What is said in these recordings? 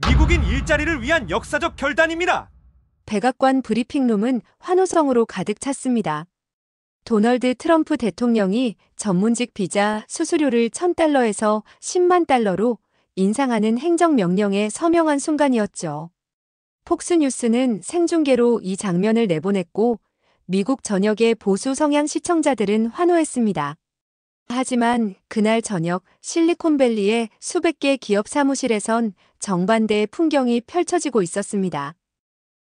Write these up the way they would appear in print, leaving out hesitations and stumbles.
미국인 일자리를 위한 역사적 결단입니다. 백악관 브리핑룸은 환호성으로 가득 찼습니다. 도널드 트럼프 대통령이 전문직 비자 수수료를 1,000달러에서 10만 달러로 인상하는 행정명령에 서명한 순간이었죠. 폭스뉴스는 생중계로 이 장면을 내보냈고 미국 전역의 보수 성향 시청자들은 환호했습니다. 하지만 그날 저녁 실리콘밸리의 수백 개 기업 사무실에선 정반대의 풍경이 펼쳐지고 있었습니다.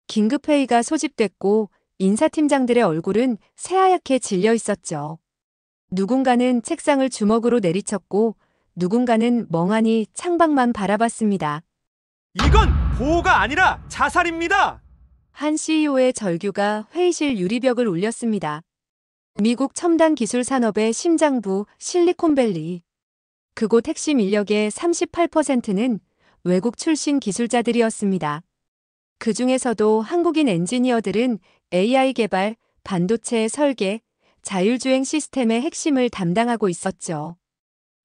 긴급회의가 소집됐고 인사팀장들의 얼굴은 새하얗게 질려 있었죠. 누군가는 책상을 주먹으로 내리쳤고 누군가는 멍하니 창밖만 바라봤습니다. 이건 보호가 아니라 자살입니다. 한 CEO의 절규가 회의실 유리벽을 울렸습니다. 미국 첨단 기술 산업의 심장부 실리콘밸리. 그곳 핵심 인력의 38%는 외국 출신 기술자들이었습니다. 그 중에서도 한국인 엔지니어들은 AI 개발, 반도체 설계, 자율주행 시스템의 핵심을 담당하고 있었죠.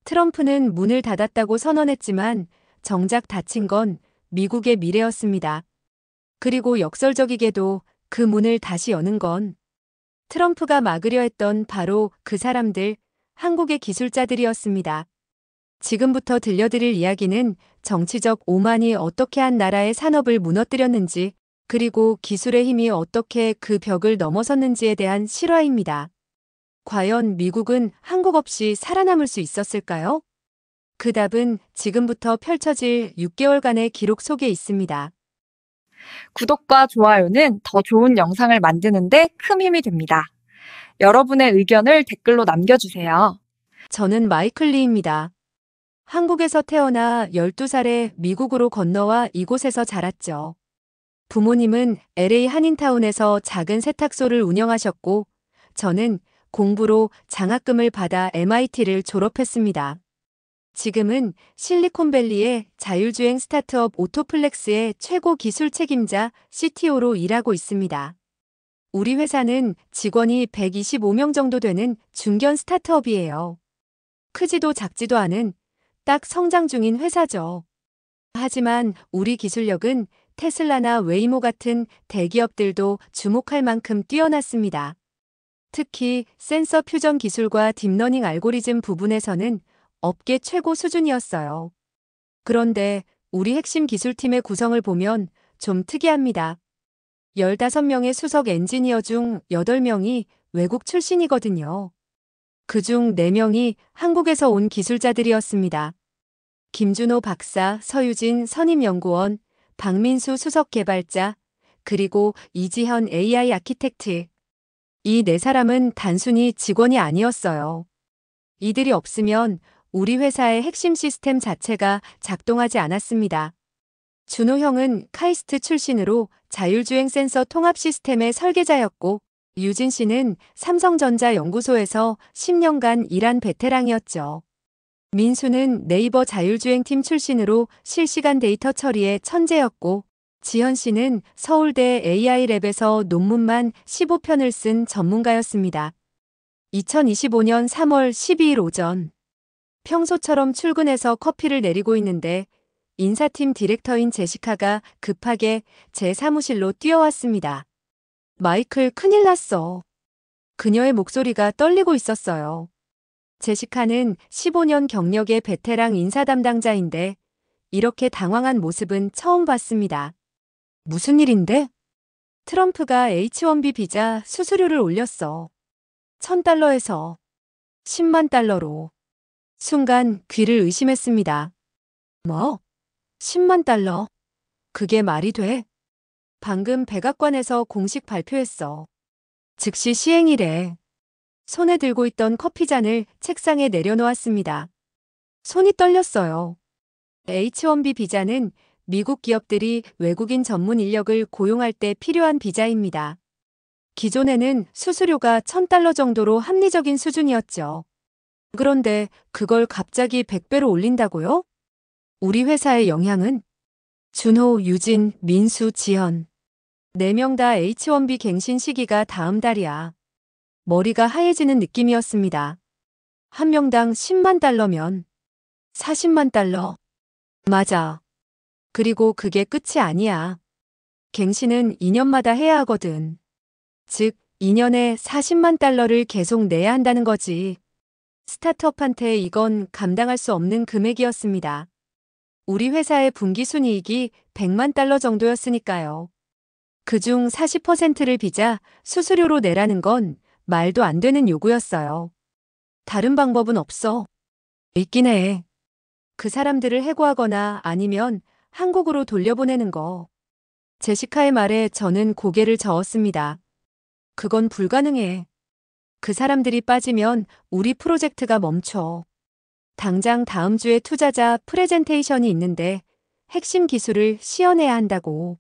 트럼프는 문을 닫았다고 선언했지만 정작 닫힌 건 미국의 미래였습니다. 그리고 역설적이게도 그 문을 다시 여는 건 트럼프가 막으려 했던 바로 그 사람들, 한국의 기술자들이었습니다. 지금부터 들려드릴 이야기는 정치적 오만이 어떻게 한 나라의 산업을 무너뜨렸는지, 그리고 기술의 힘이 어떻게 그 벽을 넘어섰는지에 대한 실화입니다. 과연 미국은 한국 없이 살아남을 수 있었을까요? 그 답은 지금부터 펼쳐질 6개월간의 기록 속에 있습니다. 구독과 좋아요는 더 좋은 영상을 만드는데 큰 힘이 됩니다. 여러분의 의견을 댓글로 남겨주세요. 저는 마이클 리입니다. 한국에서 태어나 12살에 미국으로 건너와 이곳에서 자랐죠. 부모님은 LA 한인타운에서 작은 세탁소를 운영하셨고, 저는 공부로 장학금을 받아 MIT를 졸업했습니다. 지금은 실리콘밸리의 자율주행 스타트업 오토플렉스의 최고 기술 책임자 CTO로 일하고 있습니다. 우리 회사는 직원이 125명 정도 되는 중견 스타트업이에요. 크지도 작지도 않은 딱 성장 중인 회사죠. 하지만 우리 기술력은 테슬라나 웨이모 같은 대기업들도 주목할 만큼 뛰어났습니다. 특히 센서 퓨전 기술과 딥러닝 알고리즘 부분에서는 업계 최고 수준이었어요. 그런데 우리 핵심 기술팀의 구성을 보면 좀 특이합니다. 15명의 수석 엔지니어 중 8명이 외국 출신이거든요. 그중 4명이 한국에서 온 기술자들이었습니다. 김준호 박사, 서유진 선임연구원, 박민수 수석 개발자, 그리고 이지현 AI 아키텍트. 이 4사람은 단순히 직원이 아니었어요. 이들이 없으면 우리 회사의 핵심 시스템 자체가 작동하지 않았습니다. 준호 형은 카이스트 출신으로 자율주행 센서 통합 시스템의 설계자였고, 유진 씨는 삼성전자 연구소에서 10년간 일한 베테랑이었죠. 민수는 네이버 자율주행팀 출신으로 실시간 데이터 처리의 천재였고, 지현 씨는 서울대 AI랩에서 논문만 15편을 쓴 전문가였습니다. 2025년 3월 12일 오전, 평소처럼 출근해서 커피를 내리고 있는데 인사팀 디렉터인 제시카가 급하게 제 사무실로 뛰어왔습니다. 마이클, 큰일 났어. 그녀의 목소리가 떨리고 있었어요. 제시카는 15년 경력의 베테랑 인사 담당자인데 이렇게 당황한 모습은 처음 봤습니다. 무슨 일인데? 트럼프가 H-1B 비자 수수료를 올렸어. 1,000달러에서 10만 달러로. 순간 귀를 의심했습니다. 뭐? 10만 달러? 그게 말이 돼? 방금 백악관에서 공식 발표했어. 즉시 시행이래. 손에 들고 있던 커피잔을 책상에 내려놓았습니다. 손이 떨렸어요. H-1B 비자는 미국 기업들이 외국인 전문 인력을 고용할 때 필요한 비자입니다. 기존에는 수수료가 1,000달러 정도로 합리적인 수준이었죠. 그런데 그걸 갑자기 100배로 올린다고요? 우리 회사의 영향은? 준호, 유진, 민수, 지현. 4명 다 H-1B 갱신 시기가 다음 달이야. 머리가 하얘지는 느낌이었습니다. 한 명당 10만 달러면 40만 달러. 맞아. 그리고 그게 끝이 아니야. 갱신은 2년마다 해야 하거든. 즉, 2년에 40만 달러를 계속 내야 한다는 거지. 스타트업한테 이건 감당할 수 없는 금액이었습니다. 우리 회사의 분기 순이익이 100만 달러 정도였으니까요. 그중 40%를 빚아 수수료로 내라는 건 말도 안 되는 요구였어요. 다른 방법은 없어. 있긴 해. 그 사람들을 해고하거나 아니면 한국으로 돌려보내는 거. 제시카의 말에 저는 고개를 저었습니다. 그건 불가능해. 그 사람들이 빠지면 우리 프로젝트가 멈춰. 당장 다음 주에 투자자 프레젠테이션이 있는데 핵심 기술을 시연해야 한다고.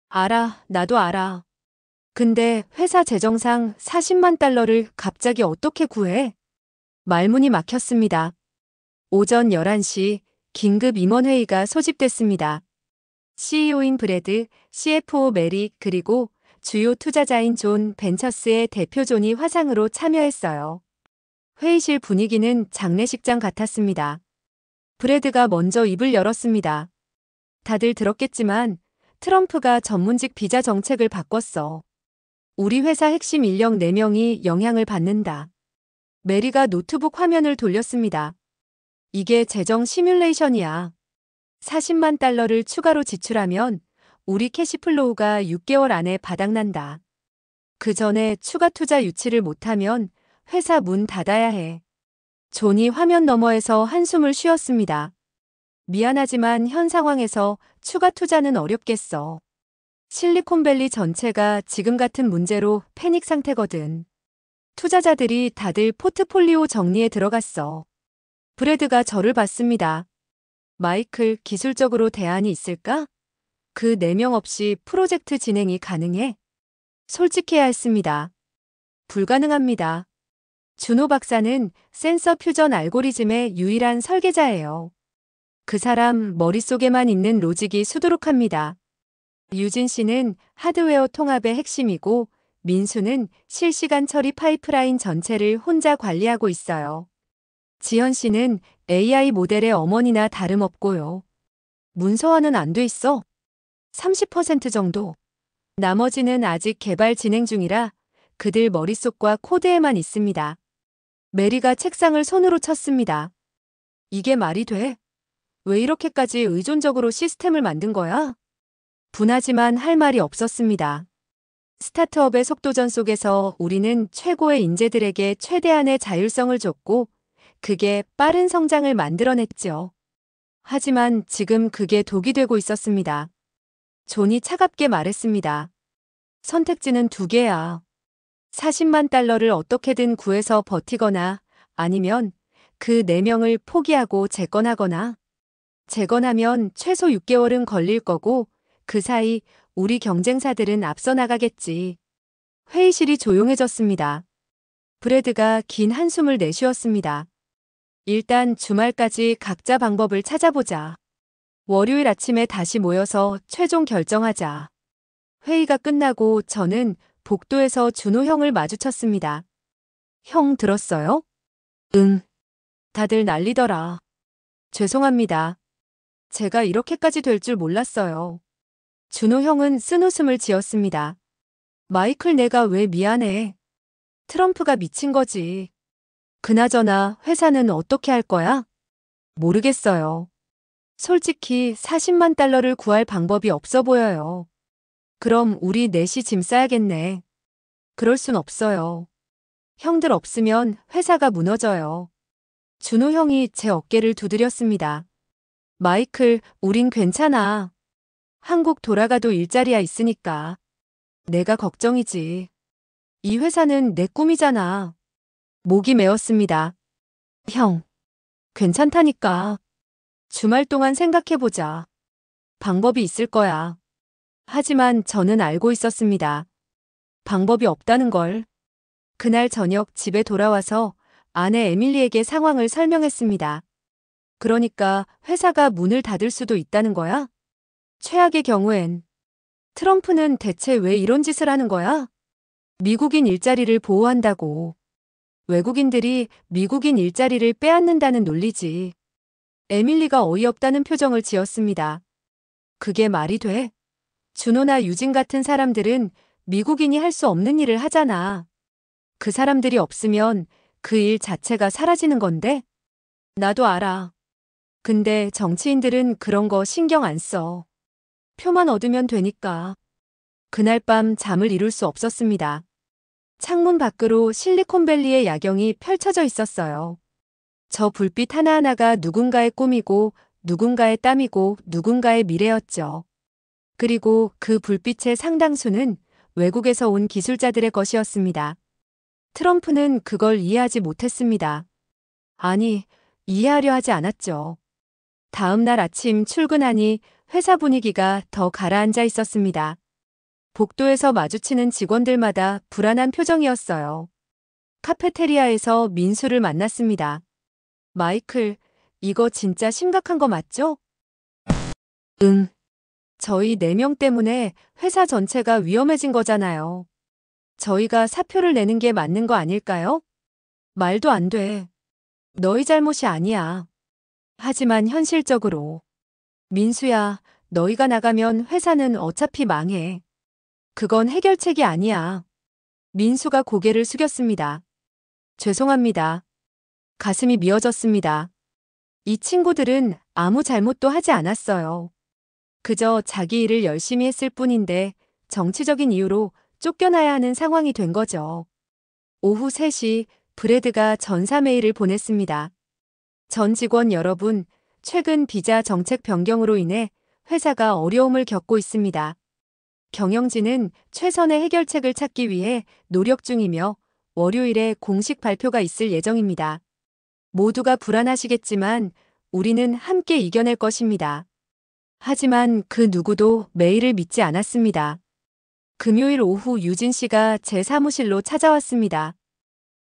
알아, 나도 알아. 근데 회사 재정상 40만 달러를 갑자기 어떻게 구해? 말문이 막혔습니다. 오전 11시 긴급 임원회의가 소집됐습니다. CEO인 브래드, CFO 메리, 그리고 주요 투자자인 존 벤처스의 대표 존이 화상으로 참여했어요. 회의실 분위기는 장례식장 같았습니다. 브래드가 먼저 입을 열었습니다. 다들 들었겠지만 트럼프가 전문직 비자 정책을 바꿨어. 우리 회사 핵심 인력 4명이 영향을 받는다. 메리가 노트북 화면을 돌렸습니다. 이게 재정 시뮬레이션이야. 40만 달러를 추가로 지출하면 우리 캐시플로우가 6개월 안에 바닥난다. 그 전에 추가 투자 유치를 못하면 회사 문 닫아야 해. 존이 화면 너머에서 한숨을 쉬었습니다. 미안하지만 현 상황에서 추가 투자는 어렵겠어. 실리콘밸리 전체가 지금 같은 문제로 패닉 상태거든. 투자자들이 다들 포트폴리오 정리에 들어갔어. 브래드가 저를 봤습니다. 마이클, 기술적으로 대안이 있을까? 그 4명 없이 프로젝트 진행이 가능해? 솔직해야 했습니다. 불가능합니다. 준호 박사는 센서 퓨전 알고리즘의 유일한 설계자예요. 그 사람 머릿속에만 있는 로직이 수두룩합니다. 유진 씨는 하드웨어 통합의 핵심이고 민수는 실시간 처리 파이프라인 전체를 혼자 관리하고 있어요. 지현 씨는 AI 모델의 어머니나 다름없고요. 문서화는 안 돼 있어. 30% 정도. 나머지는 아직 개발 진행 중이라 그들 머릿속과 코드에만 있습니다. 메리가 책상을 손으로 쳤습니다. 이게 말이 돼? 왜 이렇게까지 의존적으로 시스템을 만든 거야? 분하지만 할 말이 없었습니다. 스타트업의 속도전 속에서 우리는 최고의 인재들에게 최대한의 자율성을 줬고 그게 빠른 성장을 만들어냈죠. 하지만 지금 그게 독이 되고 있었습니다. 존이 차갑게 말했습니다. 선택지는 2개야. 40만 달러를 어떻게든 구해서 버티거나 아니면 그 4명을 포기하고 재건하거나. 재건하면 최소 6개월은 걸릴 거고 그 사이 우리 경쟁사들은 앞서 나가겠지. 회의실이 조용해졌습니다. 브래드가 긴 한숨을 내쉬었습니다. 일단 주말까지 각자 방법을 찾아보자. 월요일 아침에 다시 모여서 최종 결정하자. 회의가 끝나고 저는 복도에서 준호 형을 마주쳤습니다. 형 들었어요? 응. 다들 난리더라. 죄송합니다. 제가 이렇게까지 될 줄 몰랐어요. 준호 형은 쓴웃음을 지었습니다. 마이클, 내가 왜 미안해. 트럼프가 미친 거지. 그나저나 회사는 어떻게 할 거야? 모르겠어요. 솔직히 40만 달러를 구할 방법이 없어 보여요. 그럼 우리 넷이 짐 싸야겠네. 그럴 순 없어요. 형들 없으면 회사가 무너져요. 준호 형이 제 어깨를 두드렸습니다. 마이클, 우린 괜찮아. 한국 돌아가도 일자리야 있으니까. 내가 걱정이지. 이 회사는 내 꿈이잖아. 목이 메었습니다. 형, 괜찮다니까. 주말 동안 생각해보자. 방법이 있을 거야. 하지만 저는 알고 있었습니다. 방법이 없다는 걸. 그날 저녁 집에 돌아와서 아내 에밀리에게 상황을 설명했습니다. 그러니까 회사가 문을 닫을 수도 있다는 거야? 최악의 경우엔. 트럼프는 대체 왜 이런 짓을 하는 거야? 미국인 일자리를 보호한다고. 외국인들이 미국인 일자리를 빼앗는다는 논리지. 에밀리가 어이없다는 표정을 지었습니다. 그게 말이 돼? 준호나 유진 같은 사람들은 미국인이 할 수 없는 일을 하잖아. 그 사람들이 없으면 그 일 자체가 사라지는 건데? 나도 알아. 근데 정치인들은 그런 거 신경 안 써. 표만 얻으면 되니까. 그날 밤 잠을 이룰 수 없었습니다. 창문 밖으로 실리콘밸리의 야경이 펼쳐져 있었어요. 저 불빛 하나하나가 누군가의 꿈이고 누군가의 땀이고 누군가의 미래였죠. 그리고 그 불빛의 상당수는 외국에서 온 기술자들의 것이었습니다. 트럼프는 그걸 이해하지 못했습니다. 아니, 이해하려 하지 않았죠. 다음 날 아침 출근하니 회사 분위기가 더 가라앉아 있었습니다. 복도에서 마주치는 직원들마다 불안한 표정이었어요. 카페테리아에서 민수를 만났습니다. 마이클, 이거 진짜 심각한 거 맞죠? 응. 저희 4명 때문에 회사 전체가 위험해진 거잖아요. 저희가 사표를 내는 게 맞는 거 아닐까요? 말도 안 돼. 너희 잘못이 아니야. 하지만 현실적으로. 민수야, 너희가 나가면 회사는 어차피 망해. 그건 해결책이 아니야. 민수가 고개를 숙였습니다. 죄송합니다. 가슴이 미어졌습니다. 이 친구들은 아무 잘못도 하지 않았어요. 그저 자기 일을 열심히 했을 뿐인데 정치적인 이유로 쫓겨나야 하는 상황이 된 거죠. 오후 3시 브래드가 전사 메일을 보냈습니다. 전 직원 여러분, 최근 비자 정책 변경으로 인해 회사가 어려움을 겪고 있습니다. 경영진은 최선의 해결책을 찾기 위해 노력 중이며 월요일에 공식 발표가 있을 예정입니다. 모두가 불안하시겠지만 우리는 함께 이겨낼 것입니다. 하지만 그 누구도 메일을 믿지 않았습니다. 금요일 오후 유진 씨가 제 사무실로 찾아왔습니다.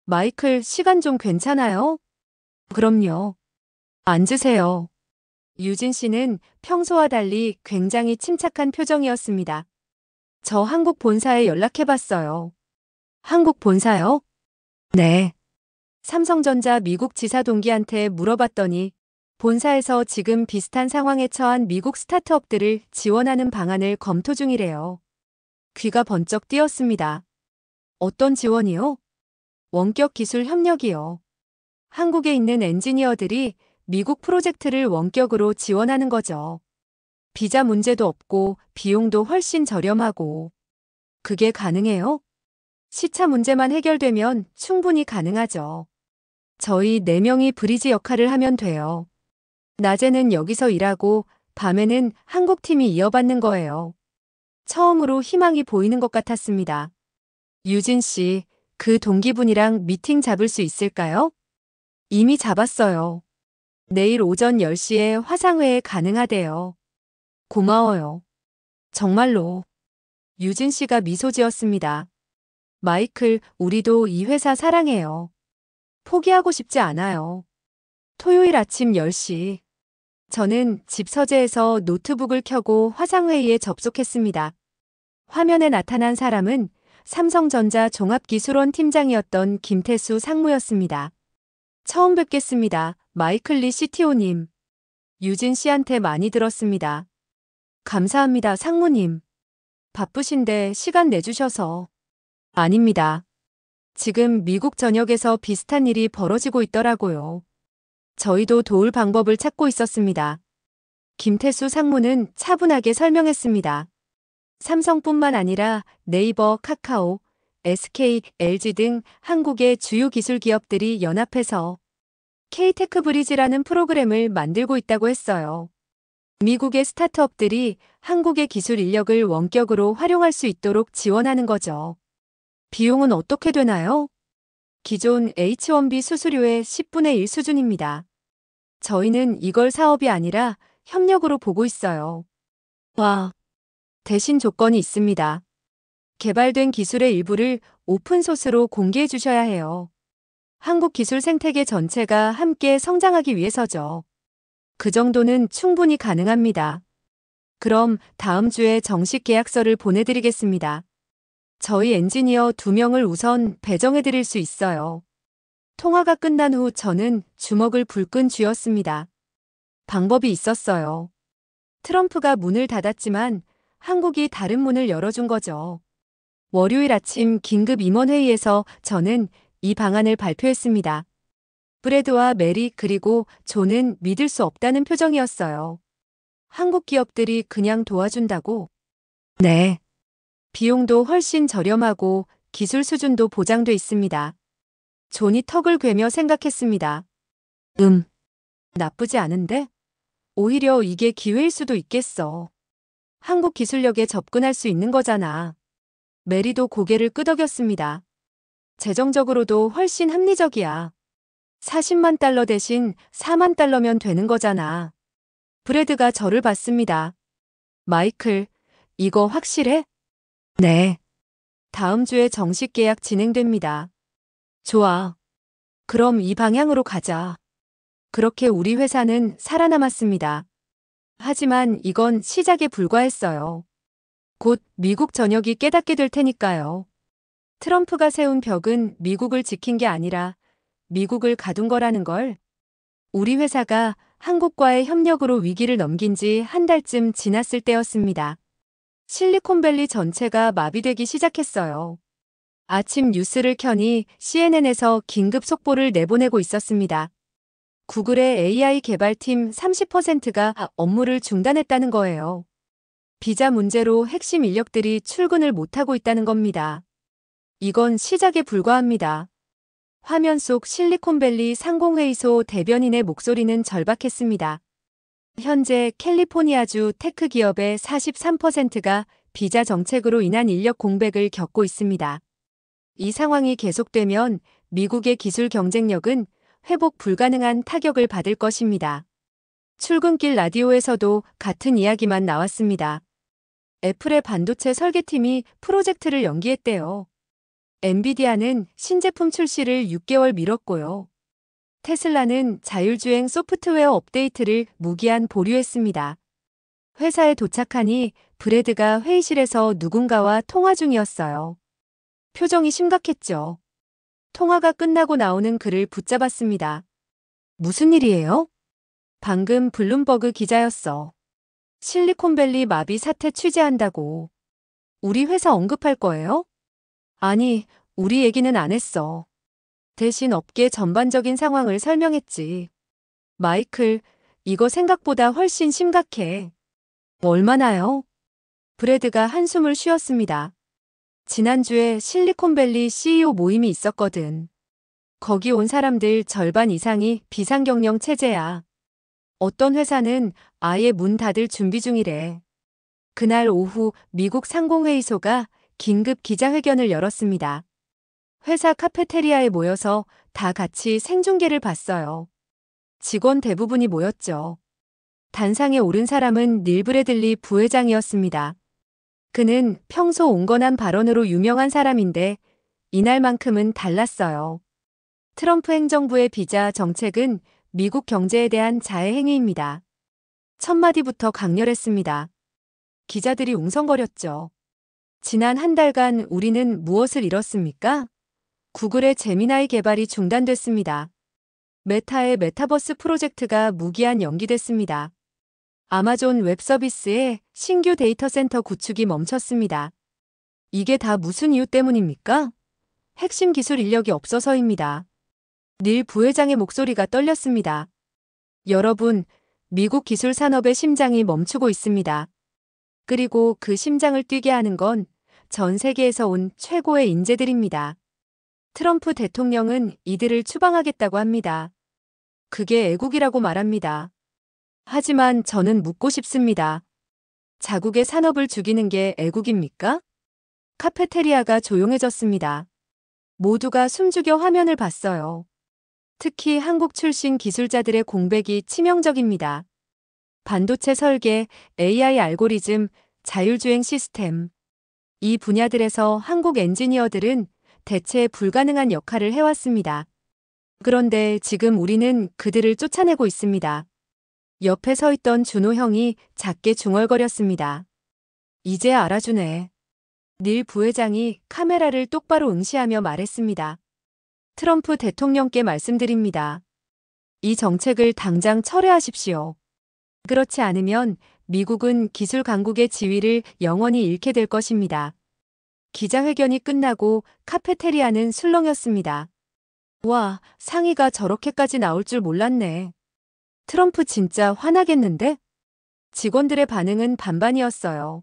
마이클, 시간 좀 괜찮아요? 그럼요. 앉으세요. 유진 씨는 평소와 달리 굉장히 침착한 표정이었습니다. 저 한국 본사에 연락해봤어요. 한국 본사요? 네. 삼성전자 미국 지사 동기한테 물어봤더니 본사에서 지금 비슷한 상황에 처한 미국 스타트업들을 지원하는 방안을 검토 중이래요. 귀가 번쩍 뜨였습니다. 어떤 지원이요? 원격 기술 협력이요. 한국에 있는 엔지니어들이 미국 프로젝트를 원격으로 지원하는 거죠. 비자 문제도 없고 비용도 훨씬 저렴하고. 그게 가능해요? 시차 문제만 해결되면 충분히 가능하죠. 저희 4명이 브리지 역할을 하면 돼요. 낮에는 여기서 일하고 밤에는 한국 팀이 이어받는 거예요. 처음으로 희망이 보이는 것 같았습니다. 유진 씨, 그 동기분이랑 미팅 잡을 수 있을까요? 이미 잡았어요. 내일 오전 10시에 화상회에 가능하대요. 고마워요. 정말로. 유진 씨가 미소 지었습니다. 마이클, 우리도 이 회사 사랑해요. 포기하고 싶지 않아요. 토요일 아침 10시. 저는 집 서재에서 노트북을 켜고 화상회의에 접속했습니다. 화면에 나타난 사람은 삼성전자 종합기술원 팀장이었던 김태수 상무였습니다. 처음 뵙겠습니다. 마이클 리 CTO님. 유진 씨한테 많이 들었습니다. 감사합니다, 상무님. 바쁘신데 시간 내주셔서. 아닙니다. 지금 미국 전역에서 비슷한 일이 벌어지고 있더라고요. 저희도 도울 방법을 찾고 있었습니다. 김태수 상무는 차분하게 설명했습니다. 삼성뿐만 아니라 네이버, 카카오, SK, LG 등 한국의 주요 기술 기업들이 연합해서 K-테크 브리지라는 프로그램을 만들고 있다고 했어요. 미국의 스타트업들이 한국의 기술 인력을 원격으로 활용할 수 있도록 지원하는 거죠. 비용은 어떻게 되나요? 기존 H1B 수수료의 10분의 1 수준입니다. 저희는 이걸 사업이 아니라 협력으로 보고 있어요. 와, 대신 조건이 있습니다. 개발된 기술의 일부를 오픈소스로 공개해 주셔야 해요. 한국 기술 생태계 전체가 함께 성장하기 위해서죠. 그 정도는 충분히 가능합니다. 그럼 다음 주에 정식 계약서를 보내드리겠습니다. 저희 엔지니어 2명을 우선 배정해드릴 수 있어요. 통화가 끝난 후 저는 주먹을 불끈 쥐었습니다. 방법이 있었어요. 트럼프가 문을 닫았지만 한국이 다른 문을 열어준 거죠. 월요일 아침 긴급 임원회의에서 저는 이 방안을 발표했습니다. 브래드와 메리 그리고 존은 믿을 수 없다는 표정이었어요. 한국 기업들이 그냥 도와준다고? 네. 비용도 훨씬 저렴하고 기술 수준도 보장돼 있습니다. 존이 턱을 괴며 생각했습니다. 나쁘지 않은데? 오히려 이게 기회일 수도 있겠어. 한국 기술력에 접근할 수 있는 거잖아. 메리도 고개를 끄덕였습니다. 재정적으로도 훨씬 합리적이야. 40만 달러 대신 4만 달러면 되는 거잖아. 브래드가 저를 봤습니다. 마이클, 이거 확실해? 네. 다음 주에 정식 계약 진행됩니다. 좋아. 그럼 이 방향으로 가자. 그렇게 우리 회사는 살아남았습니다. 하지만 이건 시작에 불과했어요. 곧 미국 전역이 깨닫게 될 테니까요. 트럼프가 세운 벽은 미국을 지킨 게 아니라 미국을 가둔 거라는 걸. 우리 회사가 한국과의 협력으로 위기를 넘긴 지 한 달쯤 지났을 때였습니다. 실리콘밸리 전체가 마비되기 시작했어요. 아침 뉴스를 켜니 CNN에서 긴급 속보를 내보내고 있었습니다. 구글의 AI 개발팀 30%가 업무를 중단했다는 거예요. 비자 문제로 핵심 인력들이 출근을 못하고 있다는 겁니다. 이건 시작에 불과합니다. 화면 속 실리콘밸리 상공회의소 대변인의 목소리는 절박했습니다. 현재 캘리포니아주 테크 기업의 43%가 비자 정책으로 인한 인력 공백을 겪고 있습니다. 이 상황이 계속되면 미국의 기술 경쟁력은 회복 불가능한 타격을 받을 것입니다. 출근길 라디오에서도 같은 이야기만 나왔습니다. 애플의 반도체 설계팀이 프로젝트를 연기했대요. 엔비디아는 신제품 출시를 6개월 미뤘고요. 테슬라는 자율주행 소프트웨어 업데이트를 무기한 보류했습니다. 회사에 도착하니 브래드가 회의실에서 누군가와 통화 중이었어요. 표정이 심각했죠. 통화가 끝나고 나오는 그를 붙잡았습니다. 무슨 일이에요? 방금 블룸버그 기자였어. 실리콘밸리 마비 사태 취재한다고. 우리 회사 언급할 거예요? 아니, 우리 얘기는 안 했어. 대신 업계 전반적인 상황을 설명했지. 마이클, 이거 생각보다 훨씬 심각해. 얼마나요? 브래드가 한숨을 쉬었습니다. 지난주에 실리콘밸리 CEO 모임이 있었거든. 거기 온 사람들 절반 이상이 비상경영 체제야. 어떤 회사는 아예 문 닫을 준비 중이래. 그날 오후 미국 상공회의소가 긴급 기자회견을 열었습니다. 회사 카페테리아에 모여서 다 같이 생중계를 봤어요. 직원 대부분이 모였죠. 단상에 오른 사람은 닐 브래들리 부회장이었습니다. 그는 평소 온건한 발언으로 유명한 사람인데 이날만큼은 달랐어요. 트럼프 행정부의 비자 정책은 미국 경제에 대한 자해 행위입니다. 첫 마디부터 강렬했습니다. 기자들이 웅성거렸죠. 지난 한 달간 우리는 무엇을 잃었습니까? 구글의 제미나이 개발이 중단됐습니다. 메타의 메타버스 프로젝트가 무기한 연기됐습니다. 아마존 웹서비스의 신규 데이터 센터 구축이 멈췄습니다. 이게 다 무슨 이유 때문입니까? 핵심 기술 인력이 없어서입니다. 닐 부회장의 목소리가 떨렸습니다. 여러분, 미국 기술 산업의 심장이 멈추고 있습니다. 그리고 그 심장을 뛰게 하는 건 전 세계에서 온 최고의 인재들입니다. 트럼프 대통령은 이들을 추방하겠다고 합니다. 그게 애국이라고 말합니다. 하지만 저는 묻고 싶습니다. 자국의 산업을 죽이는 게 애국입니까? 카페테리아가 조용해졌습니다. 모두가 숨죽여 화면을 봤어요. 특히 한국 출신 기술자들의 공백이 치명적입니다. 반도체 설계, AI 알고리즘, 자율주행 시스템. 이 분야들에서 한국 엔지니어들은 대체 불가능한 역할을 해왔습니다. 그런데 지금 우리는 그들을 쫓아내고 있습니다. 옆에 서 있던 준호 형이 작게 중얼거렸습니다. 이제 알아주네. 닐 부회장이 카메라를 똑바로 응시하며 말했습니다. 트럼프 대통령께 말씀드립니다. 이 정책을 당장 철회하십시오. 그렇지 않으면 미국은 기술 강국의 지위를 영원히 잃게 될 것입니다. 기자회견이 끝나고 카페테리아는 술렁였습니다. 와, 상의가 저렇게까지 나올 줄 몰랐네. 트럼프 진짜 화나겠는데? 직원들의 반응은 반반이었어요.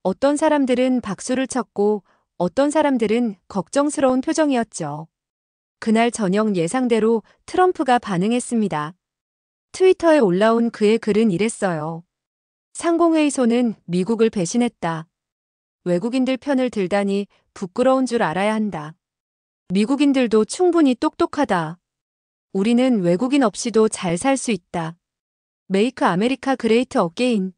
어떤 사람들은 박수를 쳤고 어떤 사람들은 걱정스러운 표정이었죠. 그날 저녁 예상대로 트럼프가 반응했습니다. 트위터에 올라온 그의 글은 이랬어요. 상공회의소는 미국을 배신했다. 외국인들 편을 들다니 부끄러운 줄 알아야 한다. 미국인들도 충분히 똑똑하다. 우리는 외국인 없이도 잘 살 수 있다. 메이크 아메리카 그레이트 어게인.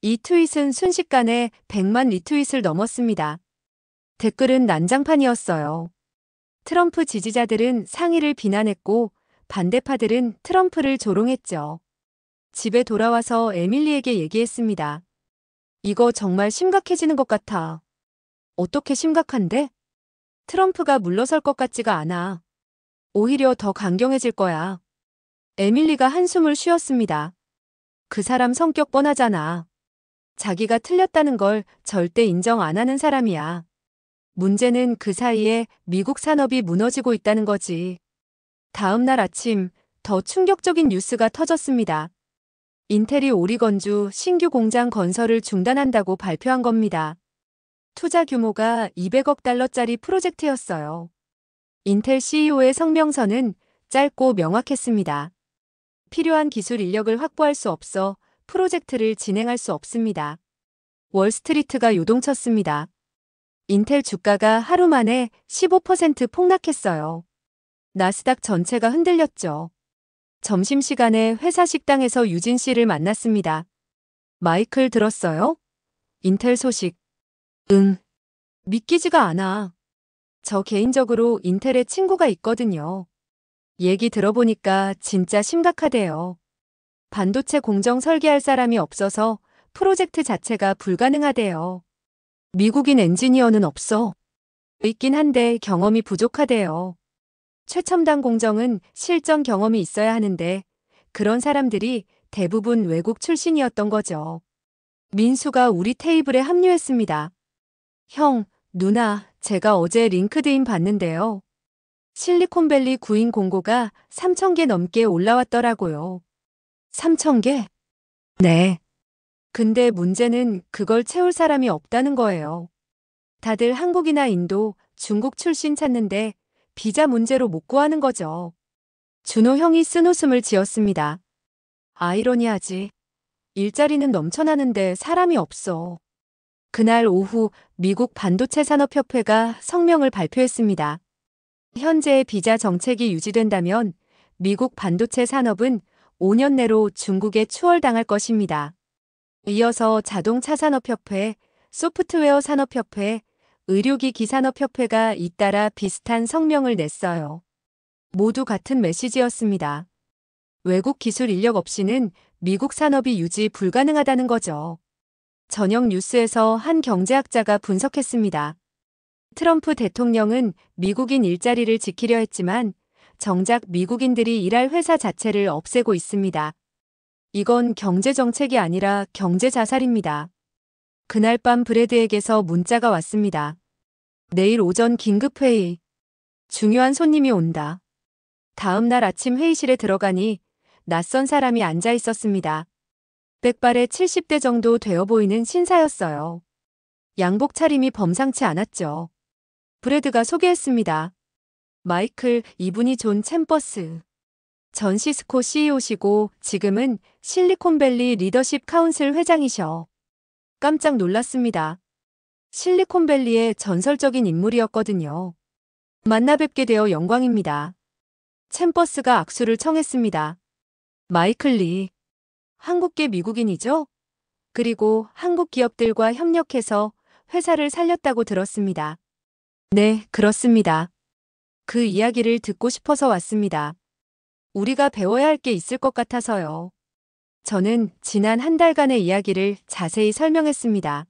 이 트윗은 순식간에 100만 리트윗을 넘었습니다. 댓글은 난장판이었어요. 트럼프 지지자들은 상의를 비난했고 반대파들은 트럼프를 조롱했죠. 집에 돌아와서 에밀리에게 얘기했습니다. 이거 정말 심각해지는 것 같아. 어떻게 심각한데? 트럼프가 물러설 것 같지가 않아. 오히려 더 강경해질 거야. 에밀리가 한숨을 쉬었습니다. 그 사람 성격 뻔하잖아. 자기가 틀렸다는 걸 절대 인정 안 하는 사람이야. 문제는 그 사이에 미국 산업이 무너지고 있다는 거지. 다음 날 아침 더 충격적인 뉴스가 터졌습니다. 인텔이 오리건주 신규 공장 건설을 중단한다고 발표한 겁니다. 투자 규모가 200억 달러짜리 프로젝트였어요. 인텔 CEO의 성명서는 짧고 명확했습니다. 필요한 기술 인력을 확보할 수 없어 프로젝트를 진행할 수 없습니다. 월스트리트가 요동쳤습니다. 인텔 주가가 하루 만에 15% 폭락했어요. 나스닥 전체가 흔들렸죠. 점심시간에 회사 식당에서 유진 씨를 만났습니다. 마이클 들었어요? 인텔 소식. 응. 믿기지가 않아. 저 개인적으로 인텔에 친구가 있거든요. 얘기 들어보니까 진짜 심각하대요. 반도체 공정 설계할 사람이 없어서 프로젝트 자체가 불가능하대요. 미국인 엔지니어는 없어. 있긴 한데 경험이 부족하대요. 최첨단 공정은 실전 경험이 있어야 하는데 그런 사람들이 대부분 외국 출신이었던 거죠. 민수가 우리 테이블에 합류했습니다. 형, 누나, 제가 어제 링크드인 봤는데요. 실리콘밸리 구인 공고가 3,000개 넘게 올라왔더라고요. 3,000개? 네. 근데 문제는 그걸 채울 사람이 없다는 거예요. 다들 한국이나 인도, 중국 출신 찾는데 비자 문제로 못 구하는 거죠. 준호 형이 쓴웃음을 지었습니다. 아이러니하지. 일자리는 넘쳐나는데 사람이 없어. 그날 오후 미국 반도체 산업협회가 성명을 발표했습니다. 현재의 비자 정책이 유지된다면 미국 반도체 산업은 5년 내로 중국에 추월당할 것입니다. 이어서 자동차 산업협회, 소프트웨어 산업협회, 의료기기 산업협회가 잇따라 비슷한 성명을 냈어요. 모두 같은 메시지였습니다. 외국 기술 인력 없이는 미국 산업이 유지 불가능하다는 거죠. 저녁 뉴스에서 한 경제학자가 분석했습니다. 트럼프 대통령은 미국인 일자리를 지키려 했지만 정작 미국인들이 일할 회사 자체를 없애고 있습니다. 이건 경제정책이 아니라 경제자살입니다. 그날 밤 브래드에게서 문자가 왔습니다. 내일 오전 긴급회의. 중요한 손님이 온다. 다음 날 아침 회의실에 들어가니 낯선 사람이 앉아 있었습니다. 백발에 70대 정도 되어 보이는 신사였어요. 양복 차림이 범상치 않았죠. 브래드가 소개했습니다. 마이클, 이분이 존 챔버스. 전 시스코 CEO시고 지금은 실리콘밸리 리더십 카운슬 회장이셔. 깜짝 놀랐습니다. 실리콘밸리의 전설적인 인물이었거든요. 만나 뵙게 되어 영광입니다. 챔버스가 악수를 청했습니다. 마이클 리. 한국계 미국인이죠? 그리고 한국 기업들과 협력해서 회사를 살렸다고 들었습니다. 네, 그렇습니다. 그 이야기를 듣고 싶어서 왔습니다. 우리가 배워야 할 게 있을 것 같아서요. 저는 지난 한 달간의 이야기를 자세히 설명했습니다.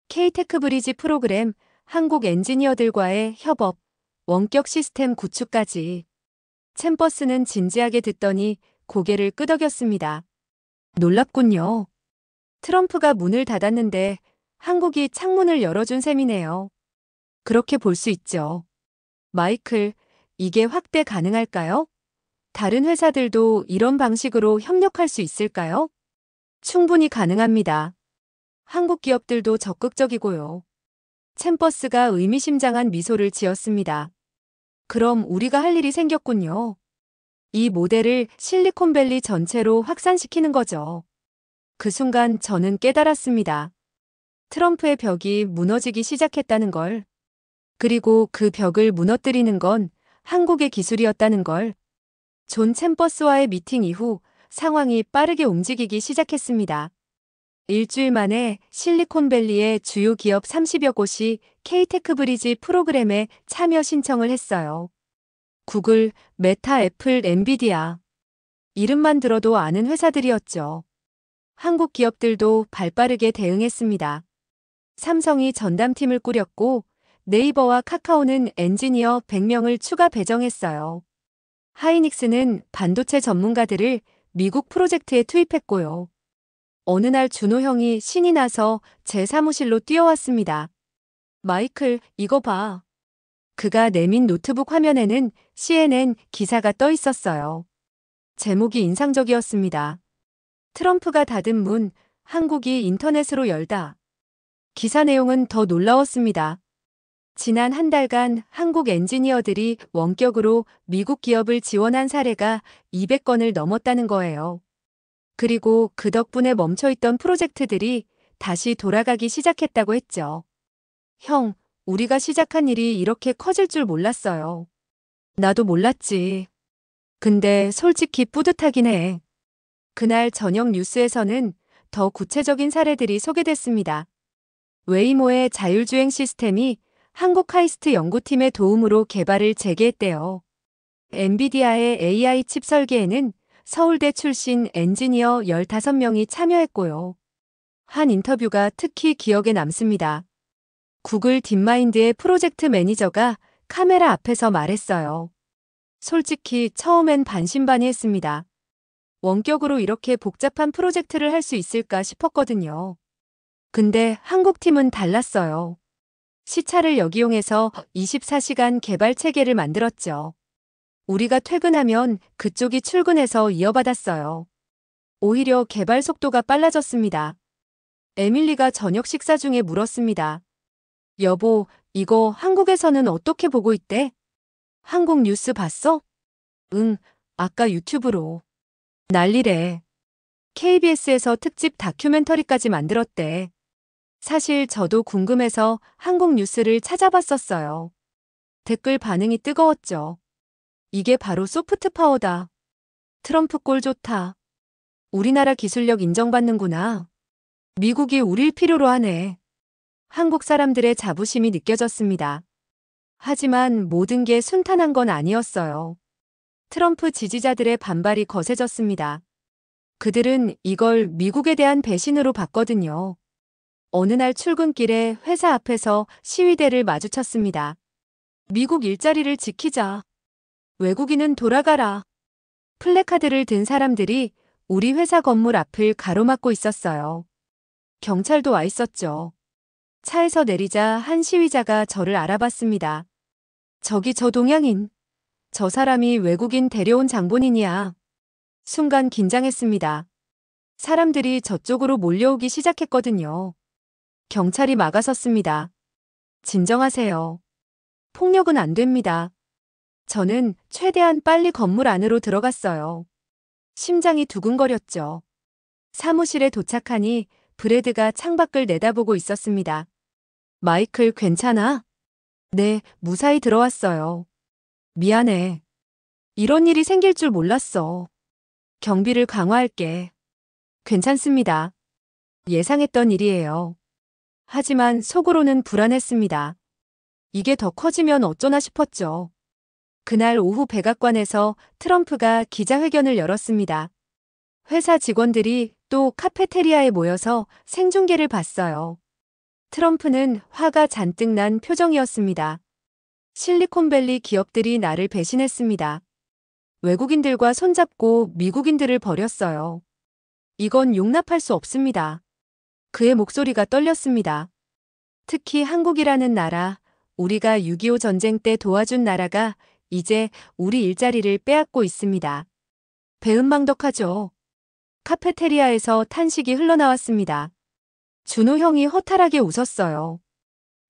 K-테크 브리지 프로그램, 한국 엔지니어들과의 협업, 원격 시스템 구축까지. 챔버스는 진지하게 듣더니 고개를 끄덕였습니다. 놀랍군요. 트럼프가 문을 닫았는데 한국이 창문을 열어준 셈이네요. 그렇게 볼 수 있죠. 마이클, 이게 확대 가능할까요? 다른 회사들도 이런 방식으로 협력할 수 있을까요? 충분히 가능합니다. 한국 기업들도 적극적이고요. 챔버스가 의미심장한 미소를 지었습니다. 그럼 우리가 할 일이 생겼군요. 이 모델을 실리콘밸리 전체로 확산시키는 거죠. 그 순간 저는 깨달았습니다. 트럼프의 벽이 무너지기 시작했다는 걸. 그리고 그 벽을 무너뜨리는 건 한국의 기술이었다는 걸. 존 챔버스와의 미팅 이후 상황이 빠르게 움직이기 시작했습니다. 일주일 만에 실리콘밸리의 주요 기업 30여 곳이 K-테크 브리지 프로그램에 참여 신청을 했어요. 구글, 메타, 애플, 엔비디아. 이름만 들어도 아는 회사들이었죠. 한국 기업들도 발빠르게 대응했습니다. 삼성이 전담팀을 꾸렸고 네이버와 카카오는 엔지니어 100명을 추가 배정했어요. 하이닉스는 반도체 전문가들을 미국 프로젝트에 투입했고요. 어느 날 준호 형이 신이 나서 제 사무실로 뛰어왔습니다. 마이클, 이거 봐. 그가 내민 노트북 화면에는 CNN 기사가 떠 있었어요. 제목이 인상적이었습니다. 트럼프가 닫은 문, 한국이 인터넷으로 열다. 기사 내용은 더 놀라웠습니다. 지난 한 달간 한국 엔지니어들이 원격으로 미국 기업을 지원한 사례가 200건을 넘었다는 거예요. 그리고 그 덕분에 멈춰있던 프로젝트들이 다시 돌아가기 시작했다고 했죠. 형, 우리가 시작한 일이 이렇게 커질 줄 몰랐어요. 나도 몰랐지. 근데 솔직히 뿌듯하긴 해. 그날 저녁 뉴스에서는 더 구체적인 사례들이 소개됐습니다. 웨이모의 자율주행 시스템이 한국 카이스트 연구팀의 도움으로 개발을 재개했대요. 엔비디아의 AI 칩 설계에는 서울대 출신 엔지니어 15명이 참여했고요. 한 인터뷰가 특히 기억에 남습니다. 구글 딥마인드의 프로젝트 매니저가 카메라 앞에서 말했어요. 솔직히 처음엔 반신반의했습니다. 원격으로 이렇게 복잡한 프로젝트를 할 수 있을까 싶었거든요. 근데 한국 팀은 달랐어요. 시차를 역이용해서 24시간 개발 체계를 만들었죠. 우리가 퇴근하면 그쪽이 출근해서 이어받았어요. 오히려 개발 속도가 빨라졌습니다. 에밀리가 저녁 식사 중에 물었습니다. 여보, 이거 한국에서는 어떻게 보고 있대? 한국 뉴스 봤어? 응, 아까 유튜브로. 난리래. KBS에서 특집 다큐멘터리까지 만들었대. 사실 저도 궁금해서 한국 뉴스를 찾아봤었어요. 댓글 반응이 뜨거웠죠. 이게 바로 소프트 파워다. 트럼프 꼴 좋다. 우리나라 기술력 인정받는구나. 미국이 우릴 필요로 하네. 한국 사람들의 자부심이 느껴졌습니다. 하지만 모든 게 순탄한 건 아니었어요. 트럼프 지지자들의 반발이 거세졌습니다. 그들은 이걸 미국에 대한 배신으로 봤거든요. 어느 날 출근길에 회사 앞에서 시위대를 마주쳤습니다. 미국 일자리를 지키자. 외국인은 돌아가라. 플래카드를 든 사람들이 우리 회사 건물 앞을 가로막고 있었어요. 경찰도 와 있었죠. 차에서 내리자 한 시위자가 저를 알아봤습니다. 저기 저 동양인. 저 사람이 외국인 데려온 장본인이야. 순간 긴장했습니다. 사람들이 저쪽으로 몰려오기 시작했거든요. 경찰이 막아섰습니다. 진정하세요. 폭력은 안 됩니다. 저는 최대한 빨리 건물 안으로 들어갔어요. 심장이 두근거렸죠. 사무실에 도착하니 브래드가 창밖을 내다보고 있었습니다. 마이클, 괜찮아? 네, 무사히 들어왔어요. 미안해. 이런 일이 생길 줄 몰랐어. 경비를 강화할게. 괜찮습니다. 예상했던 일이에요. 하지만 속으로는 불안했습니다. 이게 더 커지면 어쩌나 싶었죠. 그날 오후 백악관에서 트럼프가 기자회견을 열었습니다. 회사 직원들이 또 카페테리아에 모여서 생중계를 봤어요. 트럼프는 화가 잔뜩 난 표정이었습니다. 실리콘밸리 기업들이 나를 배신했습니다. 외국인들과 손잡고 미국인들을 버렸어요. 이건 용납할 수 없습니다. 그의 목소리가 떨렸습니다. 특히 한국이라는 나라, 우리가 6.25 전쟁 때 도와준 나라가 이제 우리 일자리를 빼앗고 있습니다. 배은망덕하죠. 카페테리아에서 탄식이 흘러나왔습니다. 준호 형이 허탈하게 웃었어요.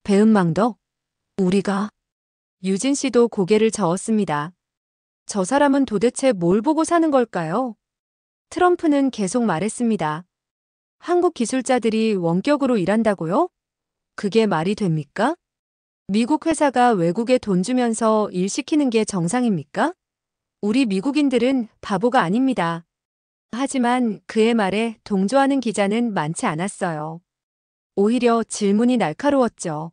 배은망덕? 우리가? 유진 씨도 고개를 저었습니다. 저 사람은 도대체 뭘 보고 사는 걸까요? 트럼프는 계속 말했습니다. 한국 기술자들이 원격으로 일한다고요? 그게 말이 됩니까? 미국 회사가 외국에 돈 주면서 일 시키는 게 정상입니까? 우리 미국인들은 바보가 아닙니다. 하지만 그의 말에 동조하는 기자는 많지 않았어요. 오히려 질문이 날카로웠죠.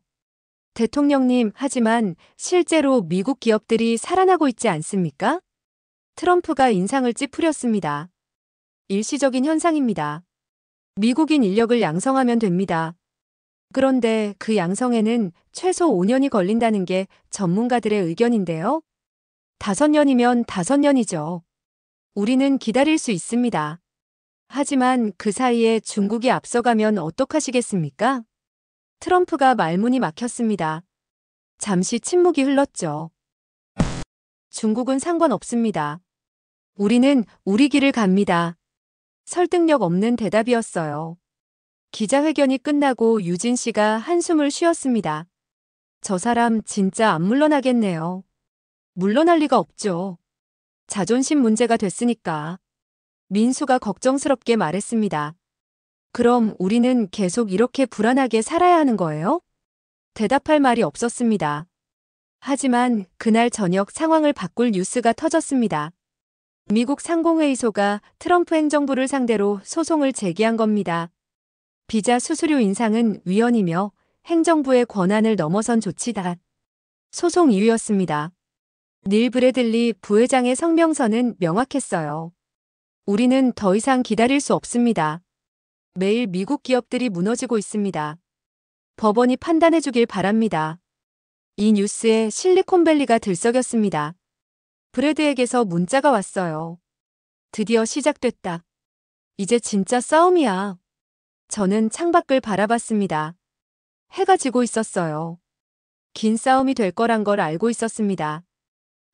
대통령님, 하지만 실제로 미국 기업들이 살아나고 있지 않습니까? 트럼프가 인상을 찌푸렸습니다. 일시적인 현상입니다. 미국인 인력을 양성하면 됩니다. 그런데 그 양성에는 최소 5년이 걸린다는 게 전문가들의 의견인데요. 5년이면 5년이죠. 우리는 기다릴 수 있습니다. 하지만 그 사이에 중국이 앞서가면 어떡하시겠습니까? 트럼프가 말문이 막혔습니다. 잠시 침묵이 흘렀죠. 중국은 상관없습니다. 우리는 우리 길을 갑니다. 설득력 없는 대답이었어요. 기자회견이 끝나고 유진 씨가 한숨을 쉬었습니다. 저 사람 진짜 안 물러나겠네요. 물러날 리가 없죠. 자존심 문제가 됐으니까. 민수가 걱정스럽게 말했습니다. 그럼 우리는 계속 이렇게 불안하게 살아야 하는 거예요? 대답할 말이 없었습니다. 하지만 그날 저녁 상황을 바꿀 뉴스가 터졌습니다. 미국 상공회의소가 트럼프 행정부를 상대로 소송을 제기한 겁니다. 비자 수수료 인상은 위헌이며 행정부의 권한을 넘어선 조치다. 소송 이유였습니다. 닐 브래들리 부회장의 성명서는 명확했어요. 우리는 더 이상 기다릴 수 없습니다. 매일 미국 기업들이 무너지고 있습니다. 법원이 판단해 주길 바랍니다. 이 뉴스에 실리콘밸리가 들썩였습니다. 브래드에게서 문자가 왔어요. 드디어 시작됐다. 이제 진짜 싸움이야. 저는 창밖을 바라봤습니다. 해가 지고 있었어요. 긴 싸움이 될 거란 걸 알고 있었습니다.